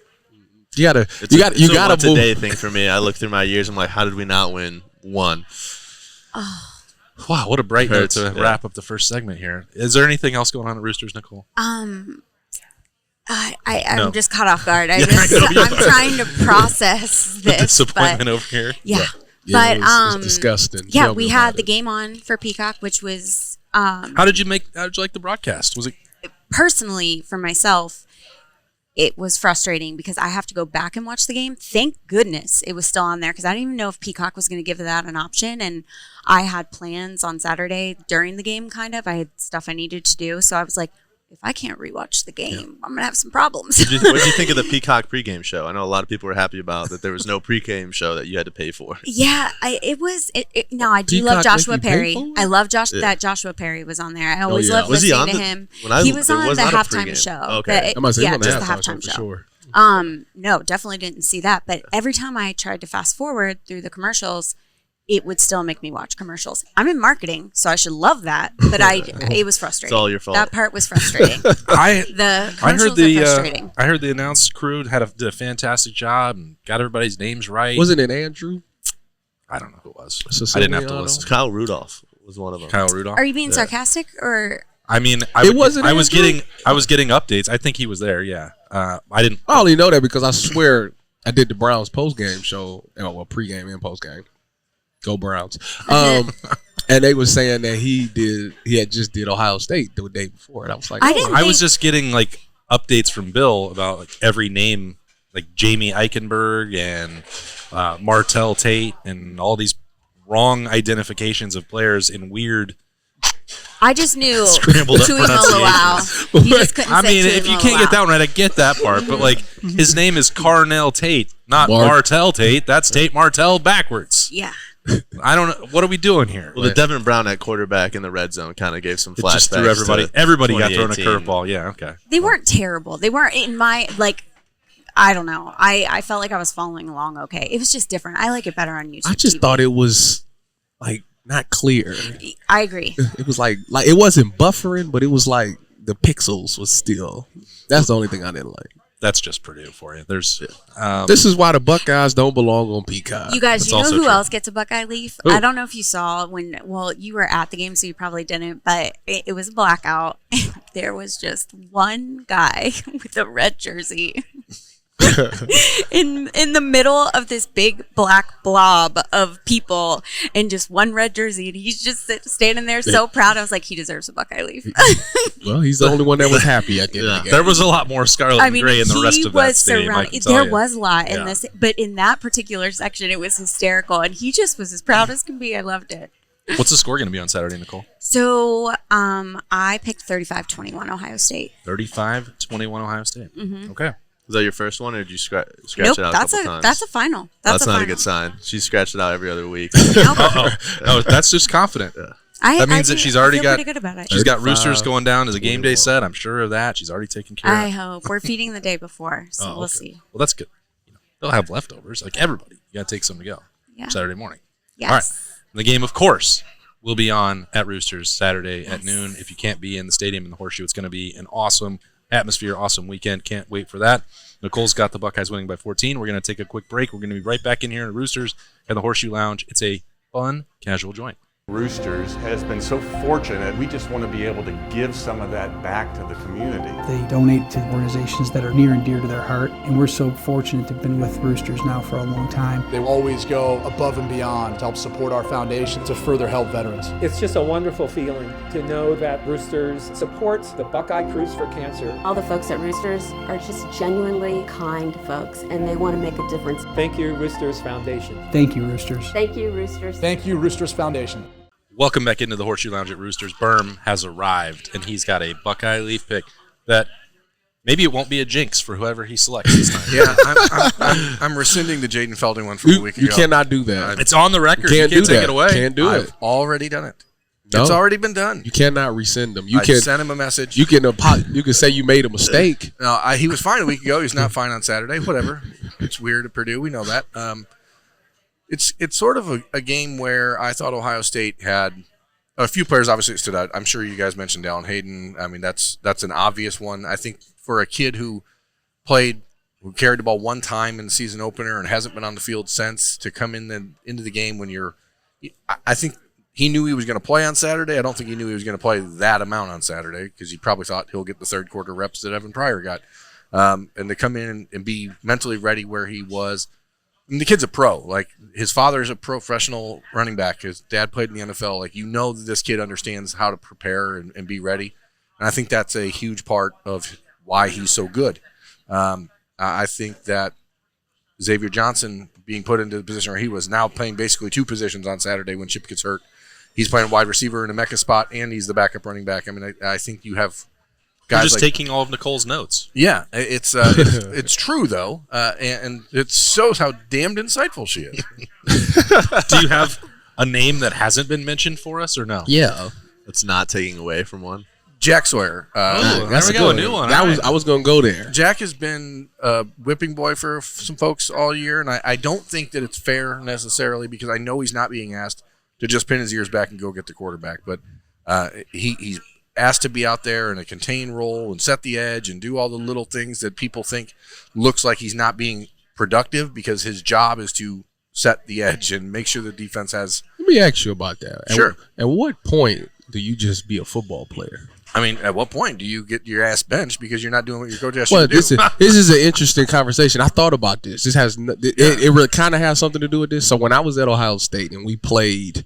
[SPEAKER 2] You gotta
[SPEAKER 3] it's a
[SPEAKER 2] move.
[SPEAKER 3] day thing for me. I look through my years. I'm like, how did we not win 1?
[SPEAKER 1] Wow, what a bright note to wrap up the first segment here. Is there anything else going on at Roosters, Nicole?
[SPEAKER 4] I'm just caught off guard. I'm trying to process this.
[SPEAKER 1] Disappointment over here.
[SPEAKER 4] Yeah.
[SPEAKER 2] But it's disgusting.
[SPEAKER 4] Yeah, we had the game on for Peacock, which was
[SPEAKER 1] How did you like the broadcast? Was it
[SPEAKER 4] personally for myself? It was frustrating because I have to go back and watch the game. Thank goodness it was still on there, because I didn't even know if Peacock was going to give that an option. And I had plans on Saturday during the game, kind of. I had stuff I needed to do. So I was like, if I can't rewatch the game, I'm gonna have some problems.
[SPEAKER 3] What did you think of the Peacock pregame show? I know a lot of people were happy about that there was no pregame show that you had to pay for.
[SPEAKER 4] Yeah, I do
[SPEAKER 2] Peacock
[SPEAKER 4] love Joshua
[SPEAKER 2] make you pay
[SPEAKER 4] Perry.
[SPEAKER 2] for it?
[SPEAKER 4] I love that Joshua Perry was on there. I always loved
[SPEAKER 3] Was he
[SPEAKER 4] listening
[SPEAKER 3] on
[SPEAKER 4] to him.
[SPEAKER 3] when
[SPEAKER 4] He was on
[SPEAKER 3] it
[SPEAKER 4] the
[SPEAKER 3] not a
[SPEAKER 4] halftime
[SPEAKER 3] pregame?
[SPEAKER 4] show.
[SPEAKER 3] Okay.
[SPEAKER 2] I must say,
[SPEAKER 4] Yeah,
[SPEAKER 2] he's on the
[SPEAKER 4] just the
[SPEAKER 2] halftime
[SPEAKER 4] halftime
[SPEAKER 2] for
[SPEAKER 4] show.
[SPEAKER 2] sure.
[SPEAKER 4] No, definitely didn't see that. But every time I tried to fast forward through the commercials, it would still make me watch commercials. I'm in marketing, so I should love that. But it was frustrating.
[SPEAKER 3] It's all your fault.
[SPEAKER 4] That part was frustrating.
[SPEAKER 1] I
[SPEAKER 4] The
[SPEAKER 1] I heard
[SPEAKER 4] commercials are
[SPEAKER 1] the
[SPEAKER 4] frustrating.
[SPEAKER 1] I heard the announce crew did a fantastic job and got everybody's names right.
[SPEAKER 2] Wasn't it Andrew?
[SPEAKER 1] I don't know who it was.
[SPEAKER 2] Siciliano?
[SPEAKER 1] I didn't have to listen.
[SPEAKER 3] Kyle Rudolph was one of them.
[SPEAKER 1] Kyle Rudolph.
[SPEAKER 4] Are you being sarcastic or?
[SPEAKER 1] I mean,
[SPEAKER 2] It wasn't
[SPEAKER 1] I was
[SPEAKER 2] Andrew?
[SPEAKER 1] getting updates. I think he was there. Yeah. I didn't.
[SPEAKER 2] I only know that because I swear I did the Browns post-game show, well, pregame and post-game. Go Browns. And they were saying that he had just did Ohio State the day before. And I was like,
[SPEAKER 1] I was just getting like updates from Bill about like every name, like Jamie Eichenberg and Martell Tate and all these wrong identifications of players in weird.
[SPEAKER 4] I just knew
[SPEAKER 1] Scrambled up
[SPEAKER 4] Tuimoloau. You just couldn't
[SPEAKER 1] I
[SPEAKER 4] say
[SPEAKER 1] mean, if you can't get that
[SPEAKER 4] Tuimoloau.
[SPEAKER 1] one right, I get that part. But like, his name is Carnell Tate, not Martell Tate. That's Tate Martell backwards.
[SPEAKER 4] Yeah.
[SPEAKER 1] I don't know. What are we doing here?
[SPEAKER 3] Well, the Devin Brown at quarterback in the red zone kind of gave some
[SPEAKER 1] It
[SPEAKER 3] flashbacks.
[SPEAKER 1] just threw everybody. Everybody got thrown a
[SPEAKER 3] 2018.
[SPEAKER 1] curveball. Yeah. Okay.
[SPEAKER 4] They weren't terrible. They weren't in my, like, I don't know. I felt like I was following along okay. It was just different. I like it better on YouTube.
[SPEAKER 2] I just
[SPEAKER 4] TV.
[SPEAKER 2] thought it was like not clear.
[SPEAKER 4] I agree.
[SPEAKER 2] It was like it wasn't buffering, but it was like the pixels was still. That's the only thing I didn't like.
[SPEAKER 1] That's just Purdue for you. There's.
[SPEAKER 2] This is why the Buckeyes don't belong on Peacock.
[SPEAKER 4] You guys,
[SPEAKER 1] That's
[SPEAKER 4] you know
[SPEAKER 1] also
[SPEAKER 4] who
[SPEAKER 1] true.
[SPEAKER 4] else gets a Buckeye leaf?
[SPEAKER 2] Who?
[SPEAKER 4] I don't know if you saw you were at the game, so you probably didn't, but it was a blackout. There was just one guy with a red jersey in the middle of this big black blob of people and just one red jersey, and he's just standing there so proud. I was like, he deserves a Buckeye leaf.
[SPEAKER 2] Well, he's the only one that was happy at the end of the game.
[SPEAKER 1] There was a lot more scarlet and gray in the rest of that stadium. I can tell
[SPEAKER 4] There
[SPEAKER 1] you.
[SPEAKER 4] was a lot in
[SPEAKER 1] Yeah.
[SPEAKER 4] this, but in that particular section, it was hysterical, and he just was as proud as can be. I loved it.
[SPEAKER 1] What's the score going to be on Saturday, Nicole?
[SPEAKER 4] So I picked 35-21 Ohio State.
[SPEAKER 1] 35-21 Ohio State.
[SPEAKER 4] Mm-hmm.
[SPEAKER 1] Okay.
[SPEAKER 3] Was that your first one, or did you scratch
[SPEAKER 4] Nope,
[SPEAKER 3] it out
[SPEAKER 4] that's
[SPEAKER 3] a couple times?
[SPEAKER 4] that's a final.
[SPEAKER 3] That's
[SPEAKER 4] a
[SPEAKER 3] not
[SPEAKER 4] final.
[SPEAKER 3] a good sign. She scratched it out every other week.
[SPEAKER 4] Nope.
[SPEAKER 1] Oh, that's just confident. That means that she's already
[SPEAKER 4] I feel
[SPEAKER 1] got.
[SPEAKER 4] pretty good about it.
[SPEAKER 1] She's got Roosters going down as a game day set. I'm sure of that. She's already taken care
[SPEAKER 4] I
[SPEAKER 1] of.
[SPEAKER 4] hope we're feeding the day before, so we'll
[SPEAKER 1] okay.
[SPEAKER 4] see.
[SPEAKER 1] Well, that's good. They'll have leftovers, like everybody. You got to take some to go.
[SPEAKER 4] Yeah.
[SPEAKER 1] Saturday morning.
[SPEAKER 4] Yes.
[SPEAKER 1] All right. And the game, of course, will be on at Roosters Saturday at noon. If you can't be in the stadium in the Horseshoe, it's going to be an awesome atmosphere, awesome weekend. Can't wait for that. Nicole's got the Buckeyes winning by 14. We're going to take a quick break. We're going to be right back in here in Roosters at the Horseshoe Lounge. It's a fun, casual joint.
[SPEAKER 5] Roosters has been so fortunate. We just want to be able to give some of that back to the community.
[SPEAKER 6] They donate to organizations that are near and dear to their heart, and we're so fortunate to have been with Roosters now for a long time.
[SPEAKER 7] They will always go above and beyond to help support our foundation to further help veterans.
[SPEAKER 8] It's just a wonderful feeling to know that Roosters supports the Buckeye Cruise for Cancer.
[SPEAKER 9] All the folks at Roosters are just genuinely kind folks, and they want to make a difference.
[SPEAKER 8] Thank you, Roosters Foundation.
[SPEAKER 6] Thank you, Roosters.
[SPEAKER 9] Thank you, Roosters.
[SPEAKER 7] Thank you, Roosters Foundation.
[SPEAKER 1] Welcome back into the Horseshoe Lounge at Roosters. Berm has arrived, and he's got a Buckeye leaf pick that maybe it won't be a jinx for whoever he selects this time.
[SPEAKER 10] Yeah, I'm rescinding the Jaden Felding one from a week ago.
[SPEAKER 2] You cannot do that.
[SPEAKER 1] It's on the record.
[SPEAKER 2] Can't
[SPEAKER 1] you can't
[SPEAKER 2] do
[SPEAKER 1] take
[SPEAKER 2] that.
[SPEAKER 1] it away.
[SPEAKER 2] Can't do
[SPEAKER 10] I've
[SPEAKER 2] it.
[SPEAKER 10] already done it.
[SPEAKER 2] No.
[SPEAKER 10] It's already been done.
[SPEAKER 2] You cannot rescind them. You
[SPEAKER 10] I
[SPEAKER 2] can
[SPEAKER 10] sent him a message.
[SPEAKER 2] You can say you made a mistake.
[SPEAKER 10] No, he was fine a week ago. He's not fine on Saturday. Whatever. It's weird at Purdue. We know that. It's sort of a game where I thought Ohio State had a few players obviously stood out. I'm sure you guys mentioned Dallen Hayden. I mean, that's an obvious one. I think for a kid who carried the ball one time in the season opener and hasn't been on the field since, to come into the game when I think he knew he was going to play on Saturday. I don't think he knew he was going to play that amount on Saturday because he probably thought he'll get the third quarter reps that Evan Pryor got. And to come in and be mentally ready where he was. I mean, the kid's a pro. Like, his father's a professional running back. His dad played in the NFL. Like, you know that this kid understands how to prepare and be ready. And I think that's a huge part of why he's so good. I think that Xavier Johnson being put into the position where he was now playing basically two positions on Saturday when Chip gets hurt. He's playing wide receiver in a Mecca spot, and he's the backup running back. I mean, I think you have
[SPEAKER 1] You're
[SPEAKER 10] guys
[SPEAKER 1] just
[SPEAKER 10] like,
[SPEAKER 1] taking all of Nicole's notes.
[SPEAKER 10] Yeah, it's true though, and it shows how damned insightful she is.
[SPEAKER 1] Do you have a name that hasn't been mentioned for us, or no?
[SPEAKER 2] Yeah.
[SPEAKER 3] It's not taking away from one.
[SPEAKER 10] Jack Sawyer.
[SPEAKER 1] There we go, a new one.
[SPEAKER 2] I was going to go there.
[SPEAKER 10] Jack has been a whipping boy for some folks all year, and I don't think that it's fair necessarily because I know he's not being asked to just pin his ears back and go get the quarterback, but he's asked to be out there in a contained role and set the edge and do all the little things that people think looks like he's not being productive because his job is to set the edge and make sure the defense has.
[SPEAKER 2] Let me ask you about that.
[SPEAKER 10] Sure.
[SPEAKER 2] At what point do you just be a football player?
[SPEAKER 10] I mean, at what point do you get your ass benched because you're not doing what your coach asked you
[SPEAKER 2] Well,
[SPEAKER 10] to do?
[SPEAKER 2] this is an interesting conversation. I thought about this. This has it really kind of has something to do with this. So when I was at Ohio State and we played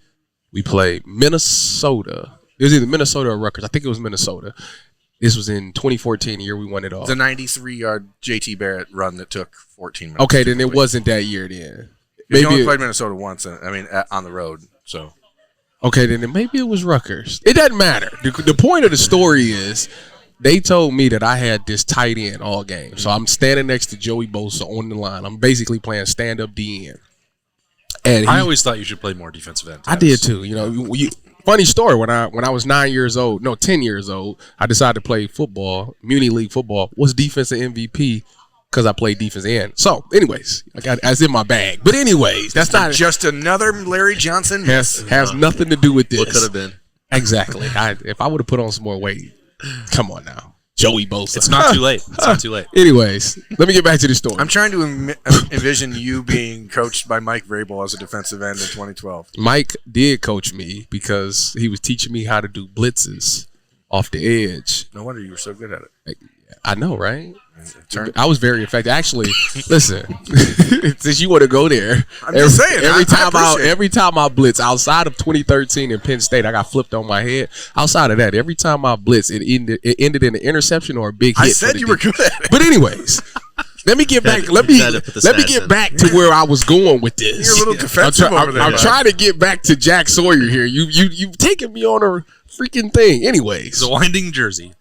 [SPEAKER 2] Minnesota. It was either Minnesota or Rutgers. I think it was Minnesota. This was in 2014, the year we won it all.
[SPEAKER 10] The 93-yard JT Barrett run that took 14 minutes.
[SPEAKER 2] Okay, then it wasn't that year then.
[SPEAKER 10] Maybe you only played Minnesota once, on the road, so.
[SPEAKER 2] Okay, then maybe it was Rutgers. It doesn't matter. The point of the story is they told me that I had this tight end all game. So I'm standing next to Joey Bosa on the line. I'm basically playing stand-up DN. And
[SPEAKER 1] I always thought you should play more defensive end.
[SPEAKER 2] I did too. You know, funny story. When I was 10 years old, I decided to play football, Muni League football. Was defensive MVP because I played defense end. So, anyways, I got that's in my bag. But anyways, that's not
[SPEAKER 10] just another Larry Johnson.
[SPEAKER 2] Has nothing to do with this.
[SPEAKER 3] What could have been?
[SPEAKER 2] Exactly. If I would have put on some more weight, come on now. Joey Bosa.
[SPEAKER 1] It's not too late. It's not too late.
[SPEAKER 2] Anyways, let me get back to the story.
[SPEAKER 10] I'm trying to envision you being coached by Mike Vrabel as a defensive end in 2012.
[SPEAKER 2] Mike did coach me because he was teaching me how to do blitzes off the edge.
[SPEAKER 10] No wonder you were so good at it.
[SPEAKER 2] I know, right? I was very effective. Actually, listen, since you want to go there,
[SPEAKER 10] I'm just saying.
[SPEAKER 2] Every time I blitz, outside of 2013 in Penn State, I got flipped on my head. Outside of that, every time I blitz, it ended in an interception or a big hit.
[SPEAKER 10] I said you were good at it.
[SPEAKER 2] But anyways, let me get back. Let me get back to where I was going with this.
[SPEAKER 10] You're a little defensive over there.
[SPEAKER 2] I'm trying to get back to Jack Sawyer here. You've taken me on a freaking thing. Anyways,
[SPEAKER 1] the winding Jersey.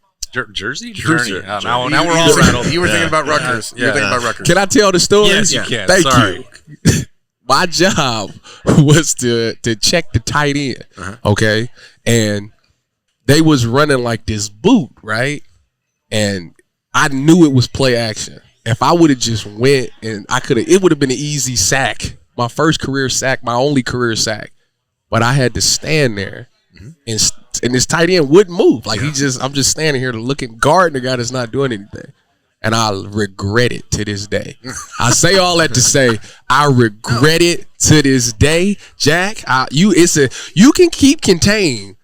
[SPEAKER 1] Jersey?
[SPEAKER 10] Journey.
[SPEAKER 1] Now we're all rattled.
[SPEAKER 10] You were thinking about Rutgers.
[SPEAKER 1] Yeah.
[SPEAKER 10] You were thinking about Rutgers.
[SPEAKER 2] Can I tell the story?
[SPEAKER 1] Yes, you can.
[SPEAKER 2] Thank
[SPEAKER 1] Sorry.
[SPEAKER 2] you. My job was to check the tight end, okay? And they was running like this boot, right? And I knew it was play action. If I would have just went and it would have been an easy sack. My first career sack, my only career sack. But I had to stand there and this tight end wouldn't move. Like I'm just standing here looking, guarding the guy that's not doing anything. And I regret it to this day. I say all that to say I regret it to this day. Jack, you can keep contained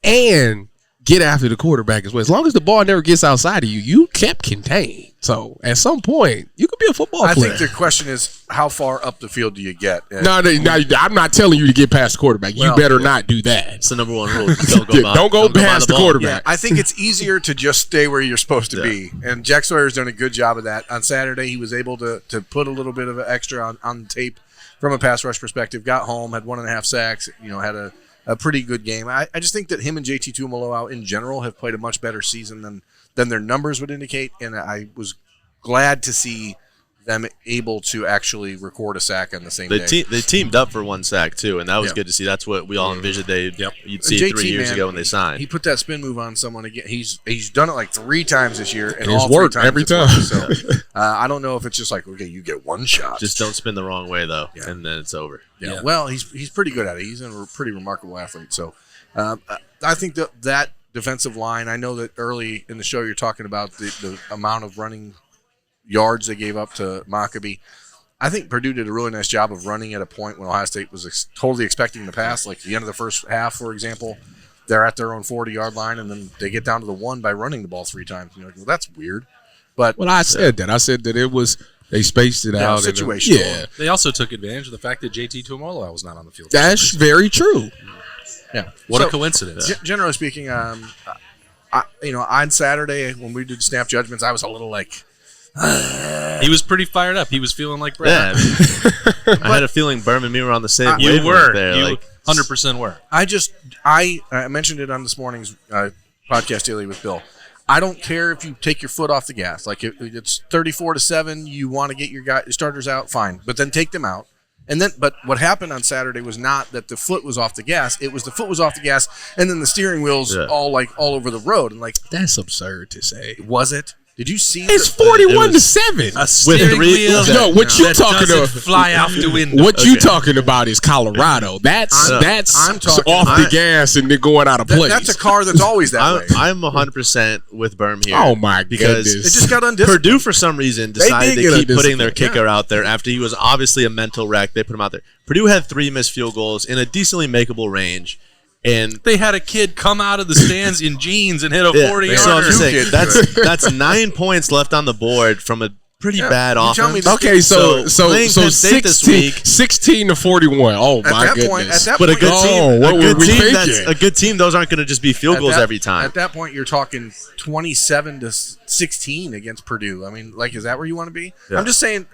[SPEAKER 2] and get after the quarterback as well. As long as the ball never gets outside of you, you kept contained. So at some point, you could be a football player.
[SPEAKER 10] I think the question is, how far up the field do you get?
[SPEAKER 2] No, I'm not telling you to get past the quarterback. You better not do that.
[SPEAKER 3] It's the number one rule.
[SPEAKER 2] Don't go past the quarterback.
[SPEAKER 10] Yeah, I think it's easier to just stay where you're supposed to be. And Jack Sawyer's done a good job of that. On Saturday, he was able to put a little bit of an extra on the tape from a pass rush perspective. Got home, had 1.5 sacks, had a pretty good game. I just think that him and JT Tuimoloau in general have played a much better season than their numbers would indicate, and I was glad to see them able to actually record a sack on the same day.
[SPEAKER 3] They teamed up for one sack too, and that was good to see. That's what we all envisioned you'd see
[SPEAKER 10] JT,
[SPEAKER 3] 3 years ago when they signed.
[SPEAKER 10] He put that spin move on someone again. He's done it like 3 times this year, and
[SPEAKER 2] it's
[SPEAKER 10] all
[SPEAKER 2] worked
[SPEAKER 10] 3 times
[SPEAKER 2] every time.
[SPEAKER 10] So I don't know if it's just like, okay, you get one shot.
[SPEAKER 3] Just don't spin the wrong way though, and then it's over.
[SPEAKER 10] Yeah. Well, he's pretty good at it. He's a pretty remarkable athlete. So I think that defensive line, I know that early in the show you're talking about the amount of running yards they gave up to Maccabi. I think Purdue did a really nice job of running at a point when Ohio State was totally expecting the pass. Like the end of the first half, for example, they're at their own 40-yard line, and then they get down to the 1 by running the ball 3 times. You're like, well, that's weird. But
[SPEAKER 2] I said that. I said that it was they spaced it out.
[SPEAKER 10] Situational.
[SPEAKER 1] They also took advantage of the fact that JT Tuimoloau was not on the field.
[SPEAKER 2] That's very true.
[SPEAKER 10] Yeah.
[SPEAKER 1] What a coincidence.
[SPEAKER 10] Generally speaking, on Saturday when we did snap judgments, I was a little like.
[SPEAKER 1] He was pretty fired up. He was feeling like Brad.
[SPEAKER 3] Yeah, I had a feeling Berman and me were on the same
[SPEAKER 1] you
[SPEAKER 3] wavelength
[SPEAKER 1] were.
[SPEAKER 3] there.
[SPEAKER 1] You 100% were.
[SPEAKER 10] I mentioned it on this morning's podcast daily with Bill. I don't care if you take your foot off the gas. Like it's 34-7, you want to get your starters out, fine, but then take them out. And then, but what happened on Saturday was not that the foot was off the gas. It was the foot was off the gas, and then the steering wheels all over the road. And like
[SPEAKER 2] that's absurd to say.
[SPEAKER 10] Was it? Did you see?
[SPEAKER 2] It's 41-7.
[SPEAKER 1] A steering wheel.
[SPEAKER 2] No, what you talking about?
[SPEAKER 1] Fly out the window.
[SPEAKER 2] What you talking about is Colorado. That's
[SPEAKER 10] I'm talking
[SPEAKER 2] off the gas and then going out of place.
[SPEAKER 10] That's a car that's always that way.
[SPEAKER 3] I'm 100% with Berm here.
[SPEAKER 2] Oh my
[SPEAKER 3] because
[SPEAKER 2] goodness!
[SPEAKER 10] It just got undisciplined.
[SPEAKER 3] Purdue, for some reason, decided to keep putting their kicker
[SPEAKER 10] Yeah.
[SPEAKER 3] out there after he was obviously a mental wreck. They put him out there. Purdue had 3 missed field goals in a decently makeable range. And
[SPEAKER 1] they had a kid come out of the stands in jeans and hit a 40-yarder.
[SPEAKER 3] So I'm just saying, that's 9 points left on the board from a pretty bad offense.
[SPEAKER 2] Okay, so
[SPEAKER 3] playing Penn State
[SPEAKER 2] 16 to 41. Oh my goodness!
[SPEAKER 3] But a good team,
[SPEAKER 2] what were we thinking?
[SPEAKER 3] a good team. Those aren't going to just be field goals every time.
[SPEAKER 10] At that point, you're talking 27-16 against Purdue. I mean, like, is that where you want to be?
[SPEAKER 3] Yeah.
[SPEAKER 10] I'm just saying.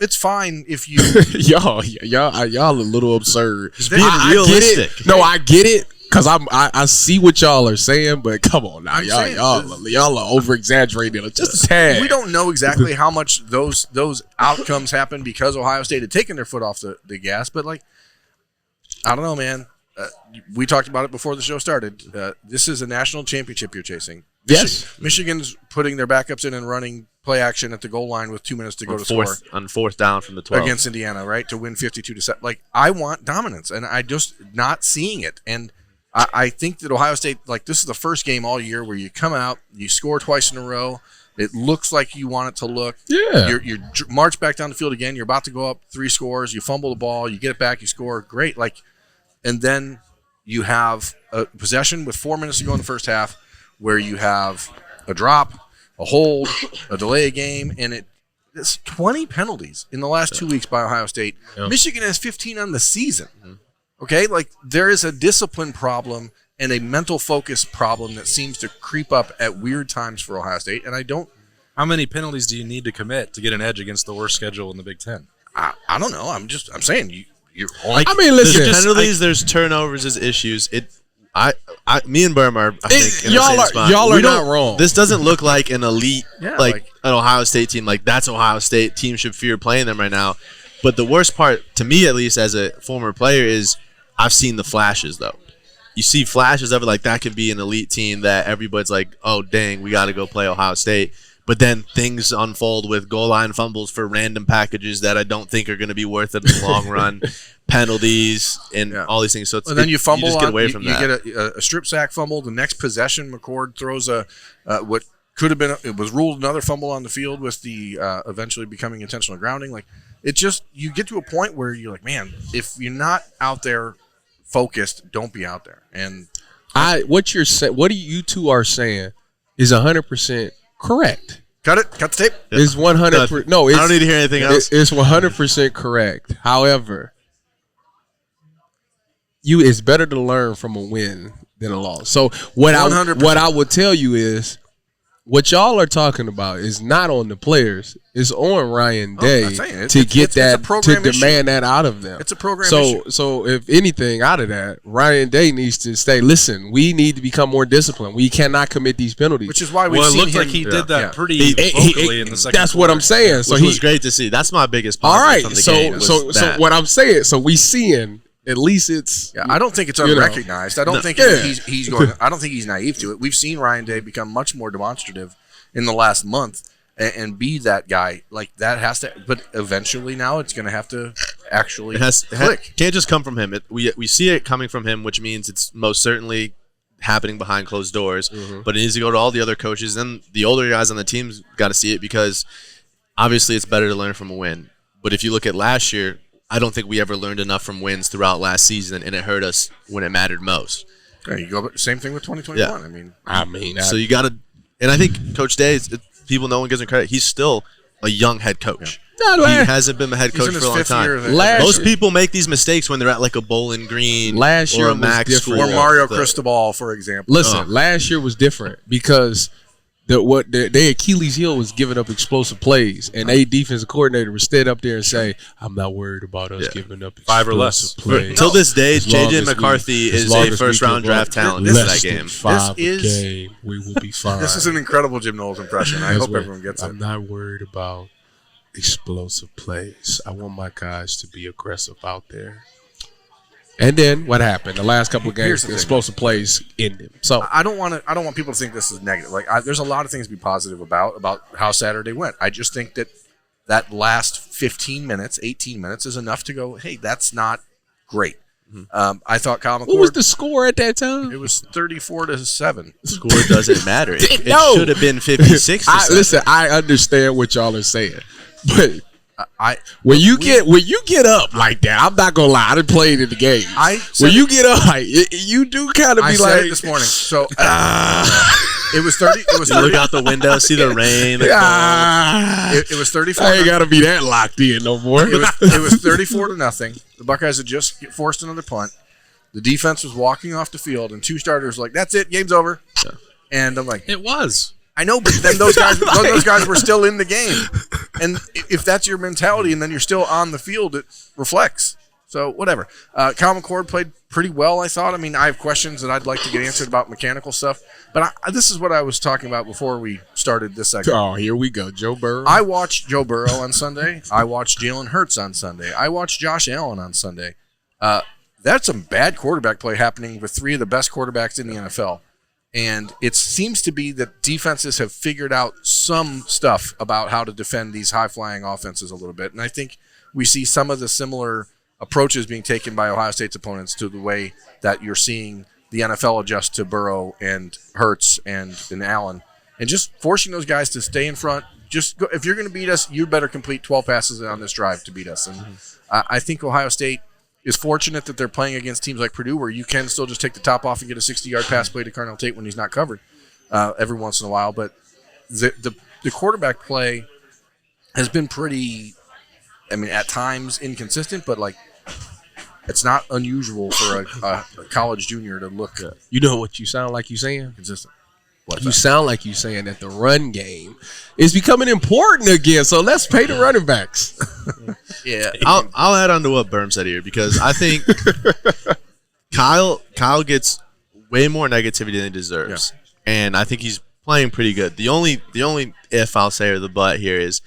[SPEAKER 10] It's fine if you
[SPEAKER 2] y'all a little absurd.
[SPEAKER 3] Just being realistic.
[SPEAKER 2] I get it. No, I get it. Cause I see what y'all are saying, but come on now, y'all are over exaggerating just a tad.
[SPEAKER 10] We don't know exactly how much those outcomes happen because Ohio State had taken their foot off the gas, but like, I don't know, man. We talked about it before the show started. This is a national championship you're chasing.
[SPEAKER 2] Yes,
[SPEAKER 10] Michigan's putting their backups in and running play action at the goal line with 2 minutes to go to score
[SPEAKER 3] on fourth down from the 12
[SPEAKER 10] against Indiana, right, to win 52-7. Like, I want dominance, and I just not seeing it. And I think that Ohio State, like, this is the first game all year where you come out, you score twice in a row. It looks like you want it to look.
[SPEAKER 2] Yeah.
[SPEAKER 10] You march back down the field again. You're about to go up 3 scores. You fumble the ball. You get it back. You score. Great. Like, and then you have a possession with 4 minutes to go in the first half where you have a drop, a hold, a delay of game, and it's 20 penalties in the last 2 weeks by Ohio State. Yeah. Michigan has 15 on the season. Mm-hmm. Okay, like there is a discipline problem and a mental focus problem that seems to creep up at weird times for Ohio State, and I don't.
[SPEAKER 1] How many penalties do you need to commit to get an edge against the worst schedule in the Big Ten?
[SPEAKER 10] I don't know. I'm saying you're.
[SPEAKER 2] I mean, listen.
[SPEAKER 3] There's penalties. There's turnovers. There's issues. Me and Berm are. I think in the same spot.
[SPEAKER 2] Y'all are not wrong.
[SPEAKER 3] This doesn't look like an elite,
[SPEAKER 10] like
[SPEAKER 3] an Ohio State team. Like that's Ohio State team should fear playing them right now. But the worst part, to me at least, as a former player, is I've seen the flashes though. You see flashes of it, like that could be an elite team that everybody's like, oh dang, we got to go play Ohio State. But then things unfold with goal line fumbles for random packages that I don't think are going to be worth it in the long run, penalties and all these things. So it's,
[SPEAKER 10] then you fumble.
[SPEAKER 3] You just get away from that.
[SPEAKER 10] You get a strip sack fumble. The next possession, McCord throws what could have been. It was ruled another fumble on the field with the eventually becoming intentional grounding. Like it just you get to a point where you're like, man, if you're not out there focused, don't be out there. And
[SPEAKER 2] what you two are saying is 100% correct.
[SPEAKER 10] Cut it. Cut the tape.
[SPEAKER 2] It's 100%. No,
[SPEAKER 3] I don't need to hear anything else.
[SPEAKER 2] It's 100% correct. However, it's better to learn from a win than a loss. So what I would tell you is, what y'all are talking about is not on the players. It's on Ryan Day to demand that out of them.
[SPEAKER 10] It's a program issue.
[SPEAKER 2] So if anything out of that, Ryan Day needs to stay. Listen, we need to become more disciplined. We cannot commit these penalties.
[SPEAKER 10] Which is why
[SPEAKER 1] it looked like he did that pretty vocally in the second
[SPEAKER 2] That's
[SPEAKER 1] quarter.
[SPEAKER 2] what I'm saying. So
[SPEAKER 3] Which was great to see. That's my biggest positive
[SPEAKER 2] all right.
[SPEAKER 3] from the game.
[SPEAKER 2] So what I'm saying. So we seeing. At least it's.
[SPEAKER 10] Yeah, I don't think it's unrecognized. I don't think he's going. I don't think he's naive to it. We've seen Ryan Day become much more demonstrative in the last month and be that guy. Like that has to. But eventually, now it's going to have to actually click.
[SPEAKER 3] Can't just come from him. We see it coming from him, which means it's most certainly happening behind closed doors. Mm-hmm. But it needs to go to all the other coaches and the older guys on the team's got to see it because obviously it's better to learn from a win. But if you look at last year. I don't think we ever learned enough from wins throughout last season, and it hurt us when it mattered most.
[SPEAKER 10] Yeah, you go same thing with 2021.
[SPEAKER 3] Yeah. So you got to, and I think Coach Day, people no one gives him credit. He's still a young head coach.
[SPEAKER 2] Yeah.
[SPEAKER 3] He hasn't been the head coach for a long time. Most people make these mistakes when they're at like a Bowling Green or a Mac school.
[SPEAKER 10] Or Mario Cristobal, for example.
[SPEAKER 2] Listen, last year was different because their Achilles heel was giving up explosive plays, and they defensive coordinator would stand up there and say, "I'm not worried about us giving up
[SPEAKER 1] 5 or less
[SPEAKER 2] plays."
[SPEAKER 3] Till this day,
[SPEAKER 2] As long
[SPEAKER 3] JJ
[SPEAKER 2] as
[SPEAKER 3] McCarthy
[SPEAKER 2] as
[SPEAKER 3] is
[SPEAKER 2] long
[SPEAKER 3] a
[SPEAKER 2] as
[SPEAKER 3] first
[SPEAKER 2] we
[SPEAKER 3] round
[SPEAKER 2] give up
[SPEAKER 3] draft talent
[SPEAKER 2] less
[SPEAKER 3] in that
[SPEAKER 2] than
[SPEAKER 3] game.
[SPEAKER 2] 5
[SPEAKER 10] This is-
[SPEAKER 2] a game, we will be fine.
[SPEAKER 10] This is an incredible Jim Knowles impression. I
[SPEAKER 2] That's
[SPEAKER 10] hope
[SPEAKER 2] what-
[SPEAKER 10] everyone gets it.
[SPEAKER 2] I'm not worried about explosive plays. I want my guys to be aggressive out there. And then what happened? The last couple of
[SPEAKER 10] Here's
[SPEAKER 2] games,
[SPEAKER 10] the
[SPEAKER 2] the
[SPEAKER 10] thing.
[SPEAKER 2] explosive plays ended. So
[SPEAKER 10] I don't want people to think this is negative. Like, there's a lot of things to be positive about how Saturday went. I just think that last 15 minutes, 18 minutes is enough to go, hey, that's not great. I thought Kyle McCord.
[SPEAKER 2] what was the score at that time?
[SPEAKER 10] It was 34-7.
[SPEAKER 3] The score doesn't matter. It
[SPEAKER 2] No.
[SPEAKER 3] should have been 56.
[SPEAKER 2] Listen, I understand what y'all are saying, but
[SPEAKER 10] I
[SPEAKER 2] when you get up like that, I'm not gonna lie. I done played in the game. When you get up, like, you do kind of
[SPEAKER 10] I
[SPEAKER 2] be
[SPEAKER 10] said
[SPEAKER 2] like
[SPEAKER 10] it this morning. So it was 30. It was
[SPEAKER 3] You
[SPEAKER 10] 30.
[SPEAKER 3] look out the window, see the rain.
[SPEAKER 10] It was 34.
[SPEAKER 2] I ain't gotta be that locked in no more.
[SPEAKER 10] It was 34-0. The Buckeyes had just forced another punt. The defense was walking off the field, and 2 starters were like, "That's it, game's over." And I'm like,
[SPEAKER 1] It was.
[SPEAKER 10] I know, but then those guys were still in the game. And if that's your mentality, and then you're still on the field, it reflects. So whatever. Kyle McCord played pretty well, I thought. I mean, I have questions that I'd like to get answered about mechanical stuff, but this is what I was talking about before we started this segment.
[SPEAKER 2] Oh, here we go, Joe Burrow.
[SPEAKER 10] I watched Joe Burrow on Sunday. I watched Jalen Hurts on Sunday. I watched Josh Allen on Sunday. That's some bad quarterback play happening with 3 of the best quarterbacks in the NFL. And it seems to be that defenses have figured out some stuff about how to defend these high-flying offenses a little bit. And I think we see some of the similar approaches being taken by Ohio State's opponents to the way that you're seeing the NFL adjust to Burrow and Hurts and Allen. And just forcing those guys to stay in front. Just go, if you're going to beat us, you better complete 12 passes on this drive to beat us. And I think Ohio State is fortunate that they're playing against teams like Purdue where you can still just take the top off and get a 60-yard pass play to Carnell Tate when he's not covered every once in a while. But the quarterback play has been pretty, I mean, at times inconsistent, but like it's not unusual for a college junior to look
[SPEAKER 2] You know what you sound like you saying?
[SPEAKER 10] consistent.
[SPEAKER 2] You sound like you saying that the run game is becoming important again. So let's pay the running backs.
[SPEAKER 10] Yeah.
[SPEAKER 3] I'll add on to what Berm said here because I think Kyle Gets way more negativity than he deserves, and I think he's playing pretty good. The only if I'll say or the but here is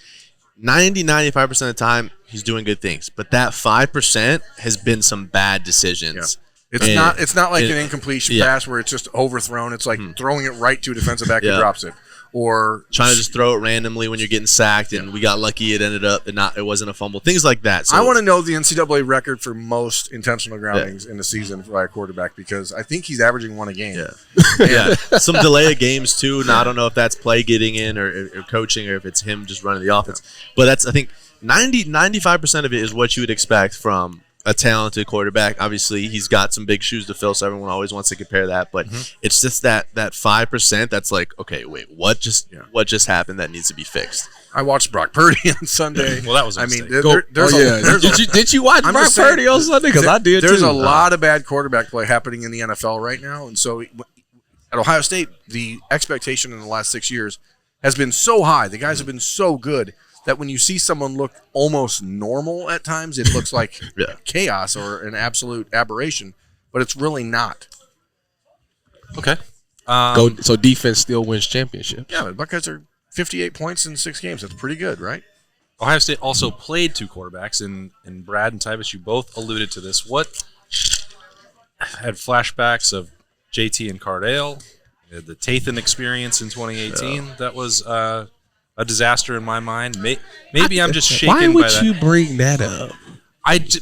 [SPEAKER 3] 95% of the time he's doing good things, but that 5% has been some bad decisions.
[SPEAKER 10] Yeah. It's not like an incompletion pass where it's just overthrown. It's like throwing it right to a defensive back who drops it, or
[SPEAKER 3] trying to just throw it randomly when you're getting sacked. And we got lucky; it ended up it wasn't a fumble. Things like that. So
[SPEAKER 10] I want to know the NCAA record for most intentional groundings in the season by a quarterback because I think he's averaging 1 a game.
[SPEAKER 3] Yeah, some delay of games too. Now I don't know if that's play getting in or coaching or if it's him just running the offense. But that's I think 95% of it is what you would expect from a talented quarterback. Obviously, he's got some big shoes to fill, so everyone always wants to compare that. But it's just that 5% that's like, okay, wait, what just happened that needs to be fixed?
[SPEAKER 10] I watched Brock Purdy on Sunday.
[SPEAKER 1] Well, that was a
[SPEAKER 10] I mean,
[SPEAKER 1] mistake.
[SPEAKER 2] Did you watch Brock Purdy on Sunday? Because I did
[SPEAKER 10] There's
[SPEAKER 2] too.
[SPEAKER 10] a lot of bad quarterback play happening in the NFL right now. And so at Ohio State, the expectation in the last 6 years has been so high. The guys have been so good that when you see someone look almost normal at times, it looks like chaos or an absolute aberration, but it's really not.
[SPEAKER 1] Okay.
[SPEAKER 2] So defense still wins championship.
[SPEAKER 10] Yeah, the Buckeyes are 58 points in 6 games. That's pretty good, right?
[SPEAKER 1] Ohio State also played 2 quarterbacks, and Brad and Tyvis, you both alluded to this. What had flashbacks of JT and Cardale, the Tathan experience in 2018. That was a disaster in my mind. Maybe I'm just shaken by that.
[SPEAKER 2] Why would you bring that up?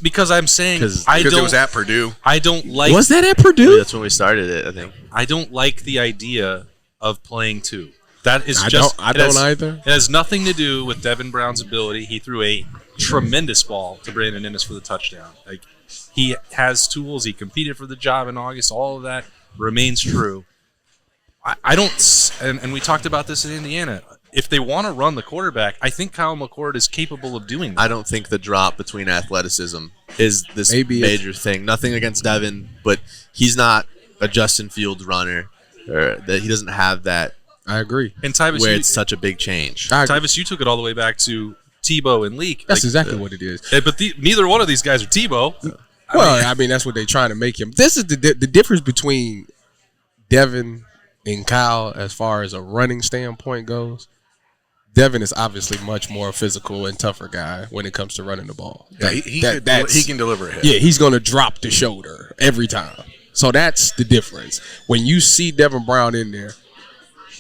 [SPEAKER 1] Because I'm saying
[SPEAKER 10] because it was at Purdue.
[SPEAKER 1] I don't like.
[SPEAKER 2] Was that at Purdue?
[SPEAKER 3] That's when we started it, I think.
[SPEAKER 1] I don't like the idea of playing 2. That is
[SPEAKER 2] I don't either.
[SPEAKER 1] It has nothing to do with Devin Brown's ability. He threw a tremendous ball to Brandon Innes for the touchdown. Like, he has tools. He competed for the job in August. All of that remains true. I don't, and we talked about this in Indiana. If they want to run the quarterback, I think Kyle McCord is capable of doing that.
[SPEAKER 3] I don't think the drop between athleticism is this major thing. Nothing against Devin, but he's not a Justin Fields runner. Or that he doesn't have that
[SPEAKER 2] I agree.
[SPEAKER 1] And Tyvis,
[SPEAKER 3] where it's such a big change.
[SPEAKER 1] Tyvis, you took it all the way back to Tebow and Leak.
[SPEAKER 2] That's exactly what it is.
[SPEAKER 1] But neither one of these guys are Tebow.
[SPEAKER 2] I mean, that's what they're trying to make him. This is the difference between Devin and Kyle as far as a running standpoint goes. Devin is obviously much more physical and tougher guy when it comes to running the ball.
[SPEAKER 10] Yeah, he can deliver a hit.
[SPEAKER 2] Yeah, he's going to drop the shoulder every time. So that's the difference. When you see Devin Brown in there,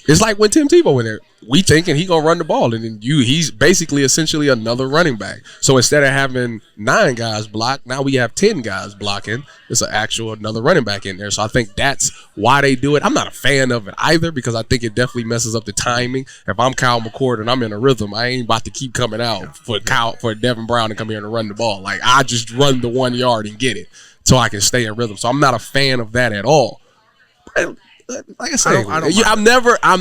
[SPEAKER 2] it's like when Tim Tebow in there. We thinking he gonna run the ball, and then he's basically essentially another running back. So instead of having 9 guys block, now we have 10 guys blocking. It's another running back in there. So I think that's why they do it. I'm not a fan of it either because I think it definitely messes up the timing. If I'm Kyle McCord and I'm in a rhythm, I ain't about to keep coming out for Devin Brown to come here and run the ball. Like I just run the 1 yard and get it so I can stay in rhythm. So I'm not a fan of that at all. Like I say, I'm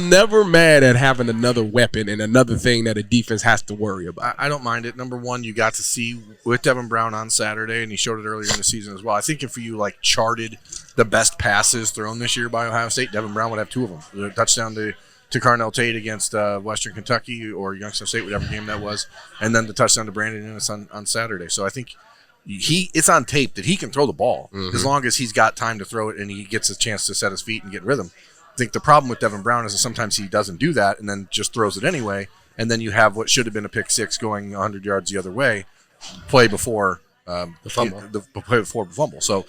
[SPEAKER 2] never mad at having another weapon and another thing that a defense has to worry about.
[SPEAKER 10] I don't mind it. Number one, you got to see with Devin Brown on Saturday, and he showed it earlier in the season as well. I think if you charted the best passes thrown this year by Ohio State, Devin Brown would have 2 of them. The touchdown to Carnell Tate against Western Kentucky or Youngstown State, whatever game that was, and then the touchdown to Brandon Innes on Saturday. So I think it's on tape that he can throw the ball as long as he's got time to throw it and he gets a chance to set his feet and get rhythm. I think the problem with Devin Brown is that sometimes he doesn't do that and then just throws it anyway, and then you have what should have been a pick six going 100 yards the other way, play before the fumble. Play before the fumble. So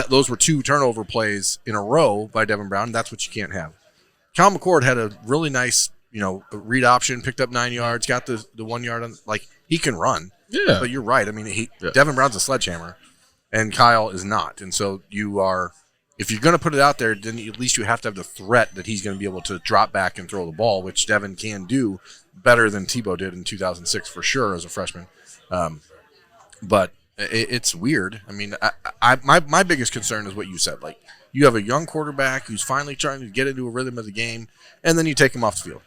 [SPEAKER 10] those were 2 turnover plays in a row by Devin Brown. And that's what you can't have. Kyle McCord had a really nice read option, picked up 9 yards, got the 1 yard on. He can run. Yeah, but you're right. I mean, Devin Brown's a sledgehammer, and Kyle is not. And so if you're going to put it out there, then at least you have to have the threat that he's going to be able to drop back and throw the ball, which Devin can do better than Tebow did in 2006 for sure as a freshman. But it's weird. I mean, my biggest concern is what you said. You have a young quarterback who's finally trying to get into a rhythm of the game, and then you take him off the field.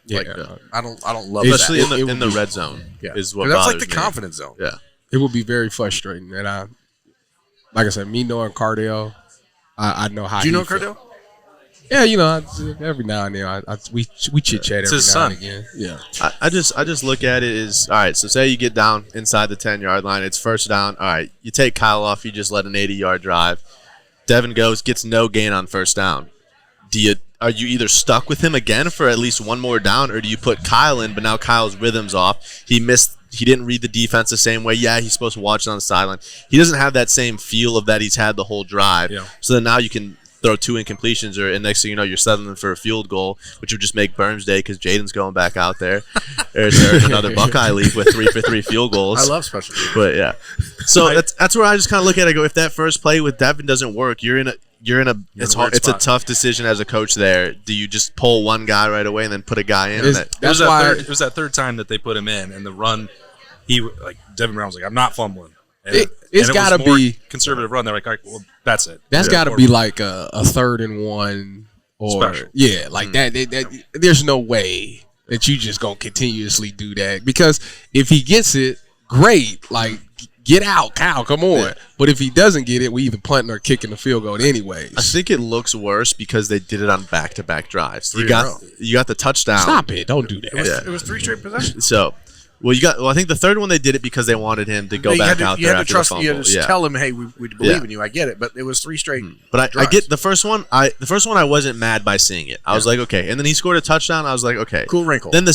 [SPEAKER 10] I don't love that.
[SPEAKER 3] Especially in the red zone.
[SPEAKER 10] Yeah,
[SPEAKER 3] is what
[SPEAKER 10] that's
[SPEAKER 3] bothers
[SPEAKER 10] the
[SPEAKER 3] me.
[SPEAKER 10] confidence zone.
[SPEAKER 3] Yeah,
[SPEAKER 2] it would be very frustrating. And like I said, me knowing Cardale, I know how.
[SPEAKER 10] Do you know Cardale?
[SPEAKER 2] Yeah, every now and then we chit chat every now and again. Yeah,
[SPEAKER 3] I just look at it as all right. So say you get down inside the 10-yard line, it's first down. All right, you take Kyle off, you just let an 80-yard drive. Devin gets no gain on first down. Are you either stuck with him again for at least one more down, or do you put Kyle in, but now Kyle's rhythm's off? He didn't read the defense the same way. Yeah, he's supposed to watch it on the sideline. He doesn't have that same feel of that he's had the whole drive. Yeah. So then now you can throw 2 incompletions, and next thing you know, you're settling for a field goal, which would just make Burns Day because Jaden's going back out there. There's another Buckeye league with 3 for 3 field goals.
[SPEAKER 10] I love special teams.
[SPEAKER 3] But yeah, so that's where I just kind of look at it. I go, if that first play with Devin doesn't work, it's a tough decision as a coach there. Do you just pull one guy right away and then put a guy in?
[SPEAKER 1] It was that third time that they put him in, and the run, Devin Brown was like, I'm not fumbling.
[SPEAKER 2] It's got to be
[SPEAKER 1] conservative run. They're like, all right, well, that's it.
[SPEAKER 2] That's got to be like a 3rd and 1 or
[SPEAKER 1] special.
[SPEAKER 2] Yeah, like that. There's no way that you just gonna continuously do that, because if he gets it, great. Get out, Kyle. Come on. Yeah. But if he doesn't get it, we either punting or kicking the field goal anyways.
[SPEAKER 3] I think it looks worse because they did it on back-to-back drives. You got the touchdown.
[SPEAKER 2] Stop it! Don't do that.
[SPEAKER 10] It was 3 straight possessions.
[SPEAKER 3] So. I think the third one they did it because they wanted him to go back out there after the fumble.
[SPEAKER 10] You had to tell him, hey, we believe in you. I get it, but it was 3 straight.
[SPEAKER 3] But I get the first one. The first one I wasn't mad by seeing it. I was like, okay. And then he scored a touchdown. I was like, okay,
[SPEAKER 10] cool wrinkle.
[SPEAKER 3] Then the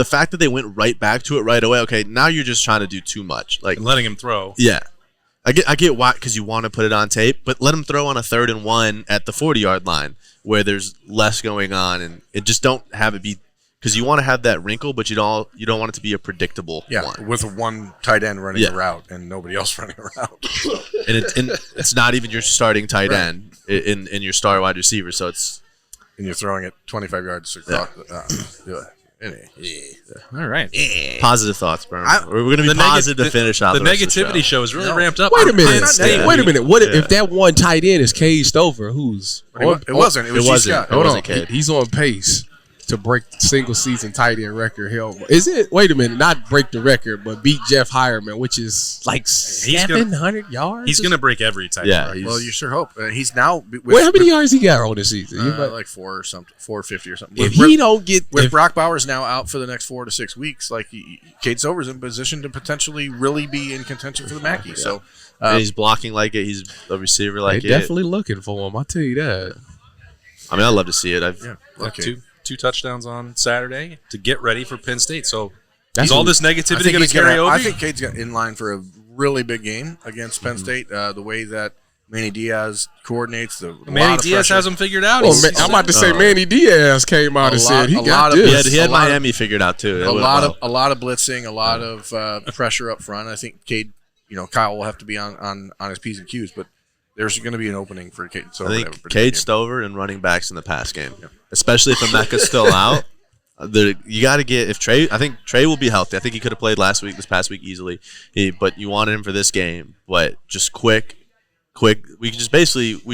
[SPEAKER 3] fact that they went right back to it right away. Okay, now you're just trying to do too much,
[SPEAKER 1] and letting him throw.
[SPEAKER 3] Yeah, I get why, because you want to put it on tape, but let him throw on a 3rd and 1 at the 40-yard line where there's less going on, and it just don't have it be. Because you want to have that wrinkle, but you don't want it to be a predictable one.
[SPEAKER 10] With one tight end running a route and nobody else running a route.
[SPEAKER 3] and it's not even your starting tight end in your star wide receiver, so it's...
[SPEAKER 10] And you're throwing it 25 yards across.
[SPEAKER 1] All right.
[SPEAKER 3] Positive thoughts, Bern. We're going to be positive to finish out
[SPEAKER 1] the negativity show is really ramped up.
[SPEAKER 2] Wait a minute. What if that one tight end is caged over? Who's?
[SPEAKER 10] It wasn't. It was Scott.
[SPEAKER 2] Hold on. He's on pace to break single season tight end record. Hell, is it? Wait a minute, not break the record, but beat Jeff Hireman, which is like 700 yards.
[SPEAKER 1] He's going to break every tight end record.
[SPEAKER 10] Well, you sure hope. He's now.
[SPEAKER 2] How many yards he got on this season?
[SPEAKER 10] Like 4 or something, 450 or something.
[SPEAKER 2] If he don't get
[SPEAKER 10] with Brock Bowers now out for the next 4 to 6 weeks, like Cade Stover's in position to potentially really be in contention for the Mackey. Yeah. So
[SPEAKER 3] and he's blocking like it. He's a receiver like it.
[SPEAKER 2] Definitely looking for him. I'll tell you that.
[SPEAKER 3] I mean, I'd love to see it.
[SPEAKER 1] Two touchdowns on Saturday to get ready for Penn State. So is all this negativity going to carry over?
[SPEAKER 10] I think Cade's in line for a really big game against Penn State. The way that Manny Diaz coordinates
[SPEAKER 1] Manny Diaz has him figured out.
[SPEAKER 2] I'm about to say Manny Diaz came out and said he got this.
[SPEAKER 3] He had Miami figured out too.
[SPEAKER 10] A lot of blitzing, a lot of pressure up front. I think Cade, Kyle will have to be on his P's and Q's, but there's going to be an opening for Cade Stover.
[SPEAKER 3] I think Cade Stover and running backs in the pass game, especially if Emeka's still out. You got to get if Trey. I think Trey will be healthy. I think he could have played this past week easily. But you wanted him for this game. But just quick. We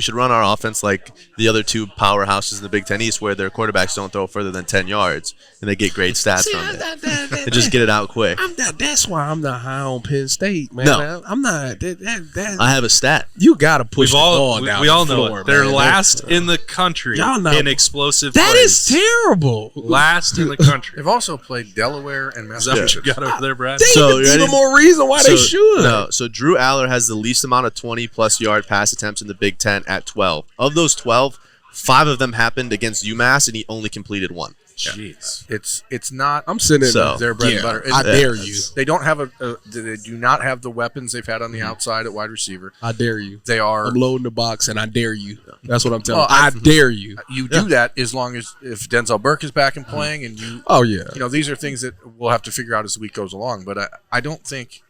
[SPEAKER 3] should run our offense like the other two powerhouses in the Big Ten East, where their quarterbacks don't throw further than 10 yards, and they get great stats from it. And just get it out quick.
[SPEAKER 2] That's why I'm not high on Penn State, man.
[SPEAKER 3] No.
[SPEAKER 2] I'm not.
[SPEAKER 3] I have a stat.
[SPEAKER 2] You got to push the ball down.
[SPEAKER 1] We all
[SPEAKER 2] the
[SPEAKER 1] know
[SPEAKER 2] floor,
[SPEAKER 1] it. They're
[SPEAKER 2] man.
[SPEAKER 1] last in the country in explosive
[SPEAKER 2] That
[SPEAKER 1] plays.
[SPEAKER 2] is terrible.
[SPEAKER 1] Last in the country.
[SPEAKER 10] They've also played Delaware and
[SPEAKER 1] Is that what you got over there, Brad?
[SPEAKER 2] Even more reason why they should.
[SPEAKER 3] No, so Drew Aller has the least amount of 20-plus yard pass attempts in the Big Ten at 12. Of those 12, 5 of them happened against UMass, and he only completed 1.
[SPEAKER 1] Jeez,
[SPEAKER 10] it's not.
[SPEAKER 2] I'm sitting
[SPEAKER 10] there. Their bread and butter.
[SPEAKER 2] I dare you.
[SPEAKER 10] They don't have they do not have the weapons they've had on the outside at wide receiver.
[SPEAKER 2] I dare you.
[SPEAKER 10] They are.
[SPEAKER 2] I'm loading the box, and I dare you. That's what I'm telling you. I dare you.
[SPEAKER 10] You do that as long as if Denzel Burke is back and playing, and you.
[SPEAKER 2] Oh yeah.
[SPEAKER 10] These are things that we'll have to figure out as the week goes along. But I don't think.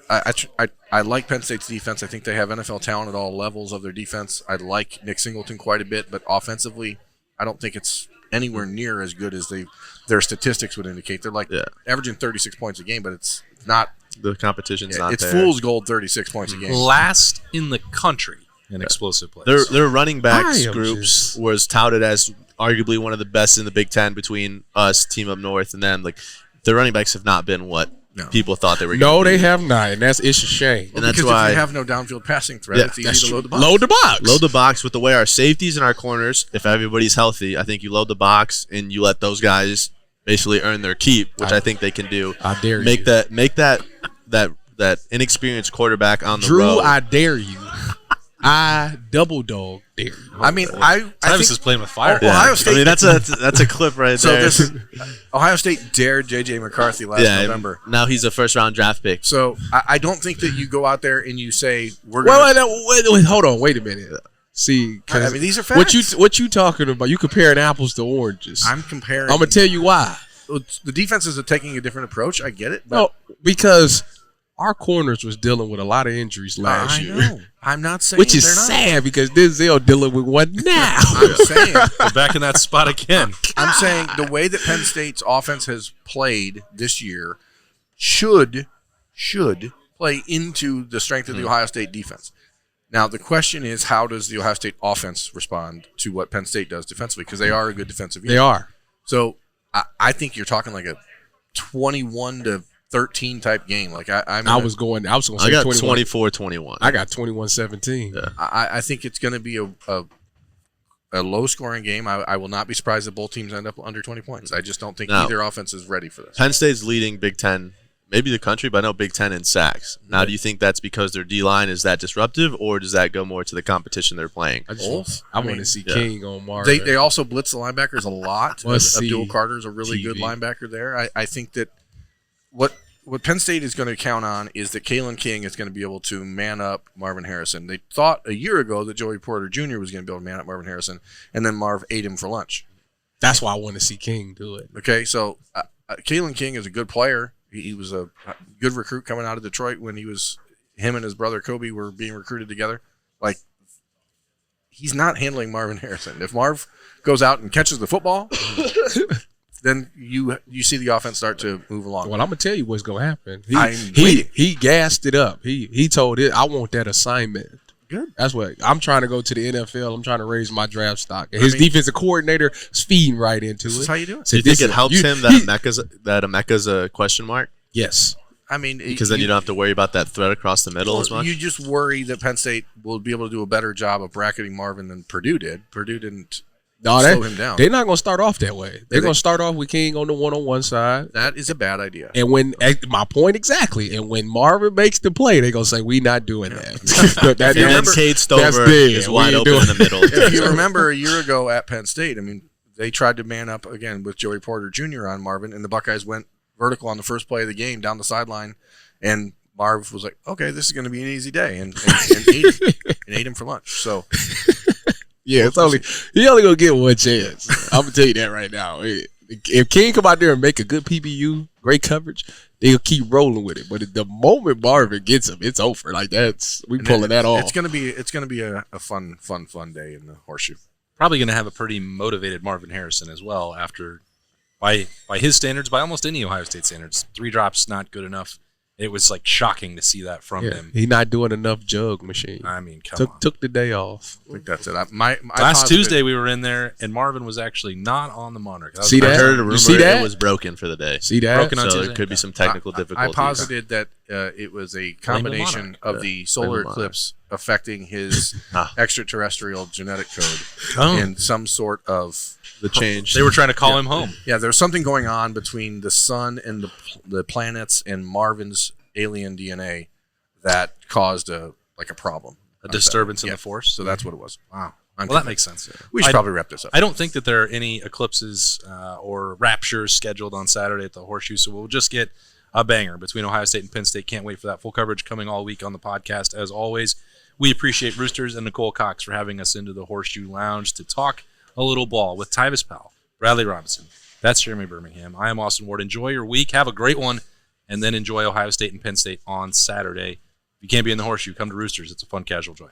[SPEAKER 10] I like Penn State's defense. I think they have NFL talent at all levels of their defense. I like Nick Singleton quite a bit, but offensively, I don't think it's anywhere near as good as their statistics would indicate. They're averaging 36 points a game, but it's not.
[SPEAKER 3] The competition's not
[SPEAKER 10] it's
[SPEAKER 3] there.
[SPEAKER 10] Fool's gold 36 points a game.
[SPEAKER 1] Last in the country in explosive plays.
[SPEAKER 3] Their running backs groups was touted as arguably one of the best in the Big Ten between us, Team Up North, and them. Like their running backs have not been what people thought they were.
[SPEAKER 2] No, they have not, and it's a shame.
[SPEAKER 10] And that's why if you have no downfield passing threat, it's easy to load the box.
[SPEAKER 3] Load the box with the way our safeties and our corners. If everybody's healthy, I think you load the box and you let those guys basically earn their keep, which I think they can do.
[SPEAKER 2] I dare
[SPEAKER 3] make
[SPEAKER 2] you.
[SPEAKER 3] Make that inexperienced quarterback on the
[SPEAKER 2] Drew,
[SPEAKER 3] road.
[SPEAKER 2] I dare you. I double dog dare you.
[SPEAKER 10] I mean, I
[SPEAKER 1] Tyvis is playing with fire.
[SPEAKER 10] Ohio State.
[SPEAKER 3] I mean, that's a clip right there.
[SPEAKER 10] This is, Ohio State dared J.J. McCarthy last November.
[SPEAKER 3] Now he's a first-round draft pick.
[SPEAKER 10] So I don't think that you go out there and you say we're
[SPEAKER 2] going to – wait, hold on. Wait a minute. See,
[SPEAKER 10] I mean, these are facts.
[SPEAKER 2] What you talking about? You comparing apples to oranges.
[SPEAKER 10] I'm comparing.
[SPEAKER 2] I'm going to tell you why.
[SPEAKER 10] The defenses are taking a different approach. I get it. But
[SPEAKER 2] no, because our corners was dealing with a lot of injuries last year.
[SPEAKER 10] I know. I'm not saying
[SPEAKER 2] which is sad because Denzel dealing with one now.
[SPEAKER 10] I'm saying
[SPEAKER 1] they're back in that spot again.
[SPEAKER 10] I'm saying the way that Penn State's offense has played this year should play into the strength of the Ohio State defense. Now the question is, how does the Ohio State offense respond to what Penn State does defensively? Because they are a good defensive unit.
[SPEAKER 2] They are.
[SPEAKER 10] So I think you're talking like a 21-13 type game. Like I was going to say
[SPEAKER 3] I got 24-21.
[SPEAKER 2] I got 21-17.
[SPEAKER 3] Yeah.
[SPEAKER 10] I think it's going to be a low scoring game. I will not be surprised if both teams end up under 20 points. I just don't think either offense is ready for this.
[SPEAKER 3] Penn State's leading Big Ten, maybe the country, but I know Big Ten in sacks. Now, do you think that's because their D-line is that disruptive, or does that go more to the competition they're playing?
[SPEAKER 2] I want to see King on Mars.
[SPEAKER 10] They also blitz the linebackers a lot. Abdul Carter's a really good linebacker there. I think that what Penn State is going to count on is that Kalen King is going to be able to man up Marvin Harrison. They thought a year ago that Joey Porter Jr. was going to be able to man up Marvin Harrison, and then Marv ate him for lunch.
[SPEAKER 2] That's why I want to see King do it.
[SPEAKER 10] Okay, so Kalen King is a good player. He was a good recruit coming out of Detroit when him and his brother Kobe were being recruited together. Like, he's not handling Marvin Harrison. If Marv goes out and catches the football, then you see the offense start to move along.
[SPEAKER 2] Well, I'm gonna tell you what's gonna happen. He gassed it up. He told it, I want that assignment.
[SPEAKER 3] Good.
[SPEAKER 2] That's what I'm trying to go to the NFL. I'm trying to raise my draft stock. His defensive coordinator is feeding right into
[SPEAKER 10] This
[SPEAKER 2] it.
[SPEAKER 10] is how you do it.
[SPEAKER 3] Do you think it helps him that Emeka's a question mark?
[SPEAKER 2] Yes.
[SPEAKER 10] I mean,
[SPEAKER 3] Because then you don't have to worry about that threat across the middle as much.
[SPEAKER 10] You just worry that Penn State will be able to do a better job of bracketing Marvin than Purdue did. Purdue didn't slow him down.
[SPEAKER 2] They're not going to start off that way. They're going to start off with King on the one-on-one side.
[SPEAKER 10] That is a bad idea.
[SPEAKER 2] And my point exactly, and when Marvin makes the play, they're going to say, we not doing that.
[SPEAKER 3] And Cade Stover is wide open in the middle.
[SPEAKER 10] If you remember a year ago at Penn State, I mean, they tried to man up again with Joey Porter Jr. on Marvin, and the Buckeyes went vertical on the first play of the game down the sideline, and Marv was like, okay, this is going to be an easy day, and ate him for lunch. So,
[SPEAKER 2] yeah, he only going to get one chance. I'm going to tell you that right now. If King come out there and make a good PBU, great coverage, they'll keep rolling with it. But the moment Marvin gets him, it's over. Like we pulling that off.
[SPEAKER 10] It's gonna be a fun day in the Horseshoe.
[SPEAKER 1] Probably going to have a pretty motivated Marvin Harrison as well after, by his standards, by almost any Ohio State standards, 3 drops not good enough. It was like shocking to see that from him.
[SPEAKER 2] He's not doing enough jug machine.
[SPEAKER 1] I mean, come on.
[SPEAKER 2] Took the day off.
[SPEAKER 10] I think that's it.
[SPEAKER 1] Last Tuesday we were in there and Marvin was actually not on the monitor.
[SPEAKER 2] See that?
[SPEAKER 3] I heard a rumor
[SPEAKER 2] it
[SPEAKER 3] was broken for the day.
[SPEAKER 2] See that?
[SPEAKER 1] Broken on
[SPEAKER 3] So
[SPEAKER 1] Tuesday?
[SPEAKER 3] there could be some technical difficulties.
[SPEAKER 10] I posited that it was a combination of the solar eclipse affecting his extraterrestrial genetic code and some sort of
[SPEAKER 3] the change.
[SPEAKER 1] They were trying to call him home.
[SPEAKER 10] Yeah, there's something going on between the sun and the planets and Marvin's alien DNA that caused a problem.
[SPEAKER 1] A disturbance in the force.
[SPEAKER 10] So that's what it was.
[SPEAKER 1] Wow. Well, that makes sense.
[SPEAKER 10] We should probably wrap this up.
[SPEAKER 1] I don't think that there are any eclipses or raptures scheduled on Saturday at the Horseshoe, so we'll just get a banger between Ohio State and Penn State. Can't wait for that full coverage coming all week on the podcast. As always, we appreciate Roosters and Nicole Cox for having us into the Horseshoe Lounge to talk a little ball with Tyvis Powell, Bradley Robinson. That's Jeremy Birmingham. I am Austin Ward. Enjoy your week. Have a great one, and then enjoy Ohio State and Penn State on Saturday. If you can't be in the Horseshoe, come to Roosters. It's a fun, casual joy.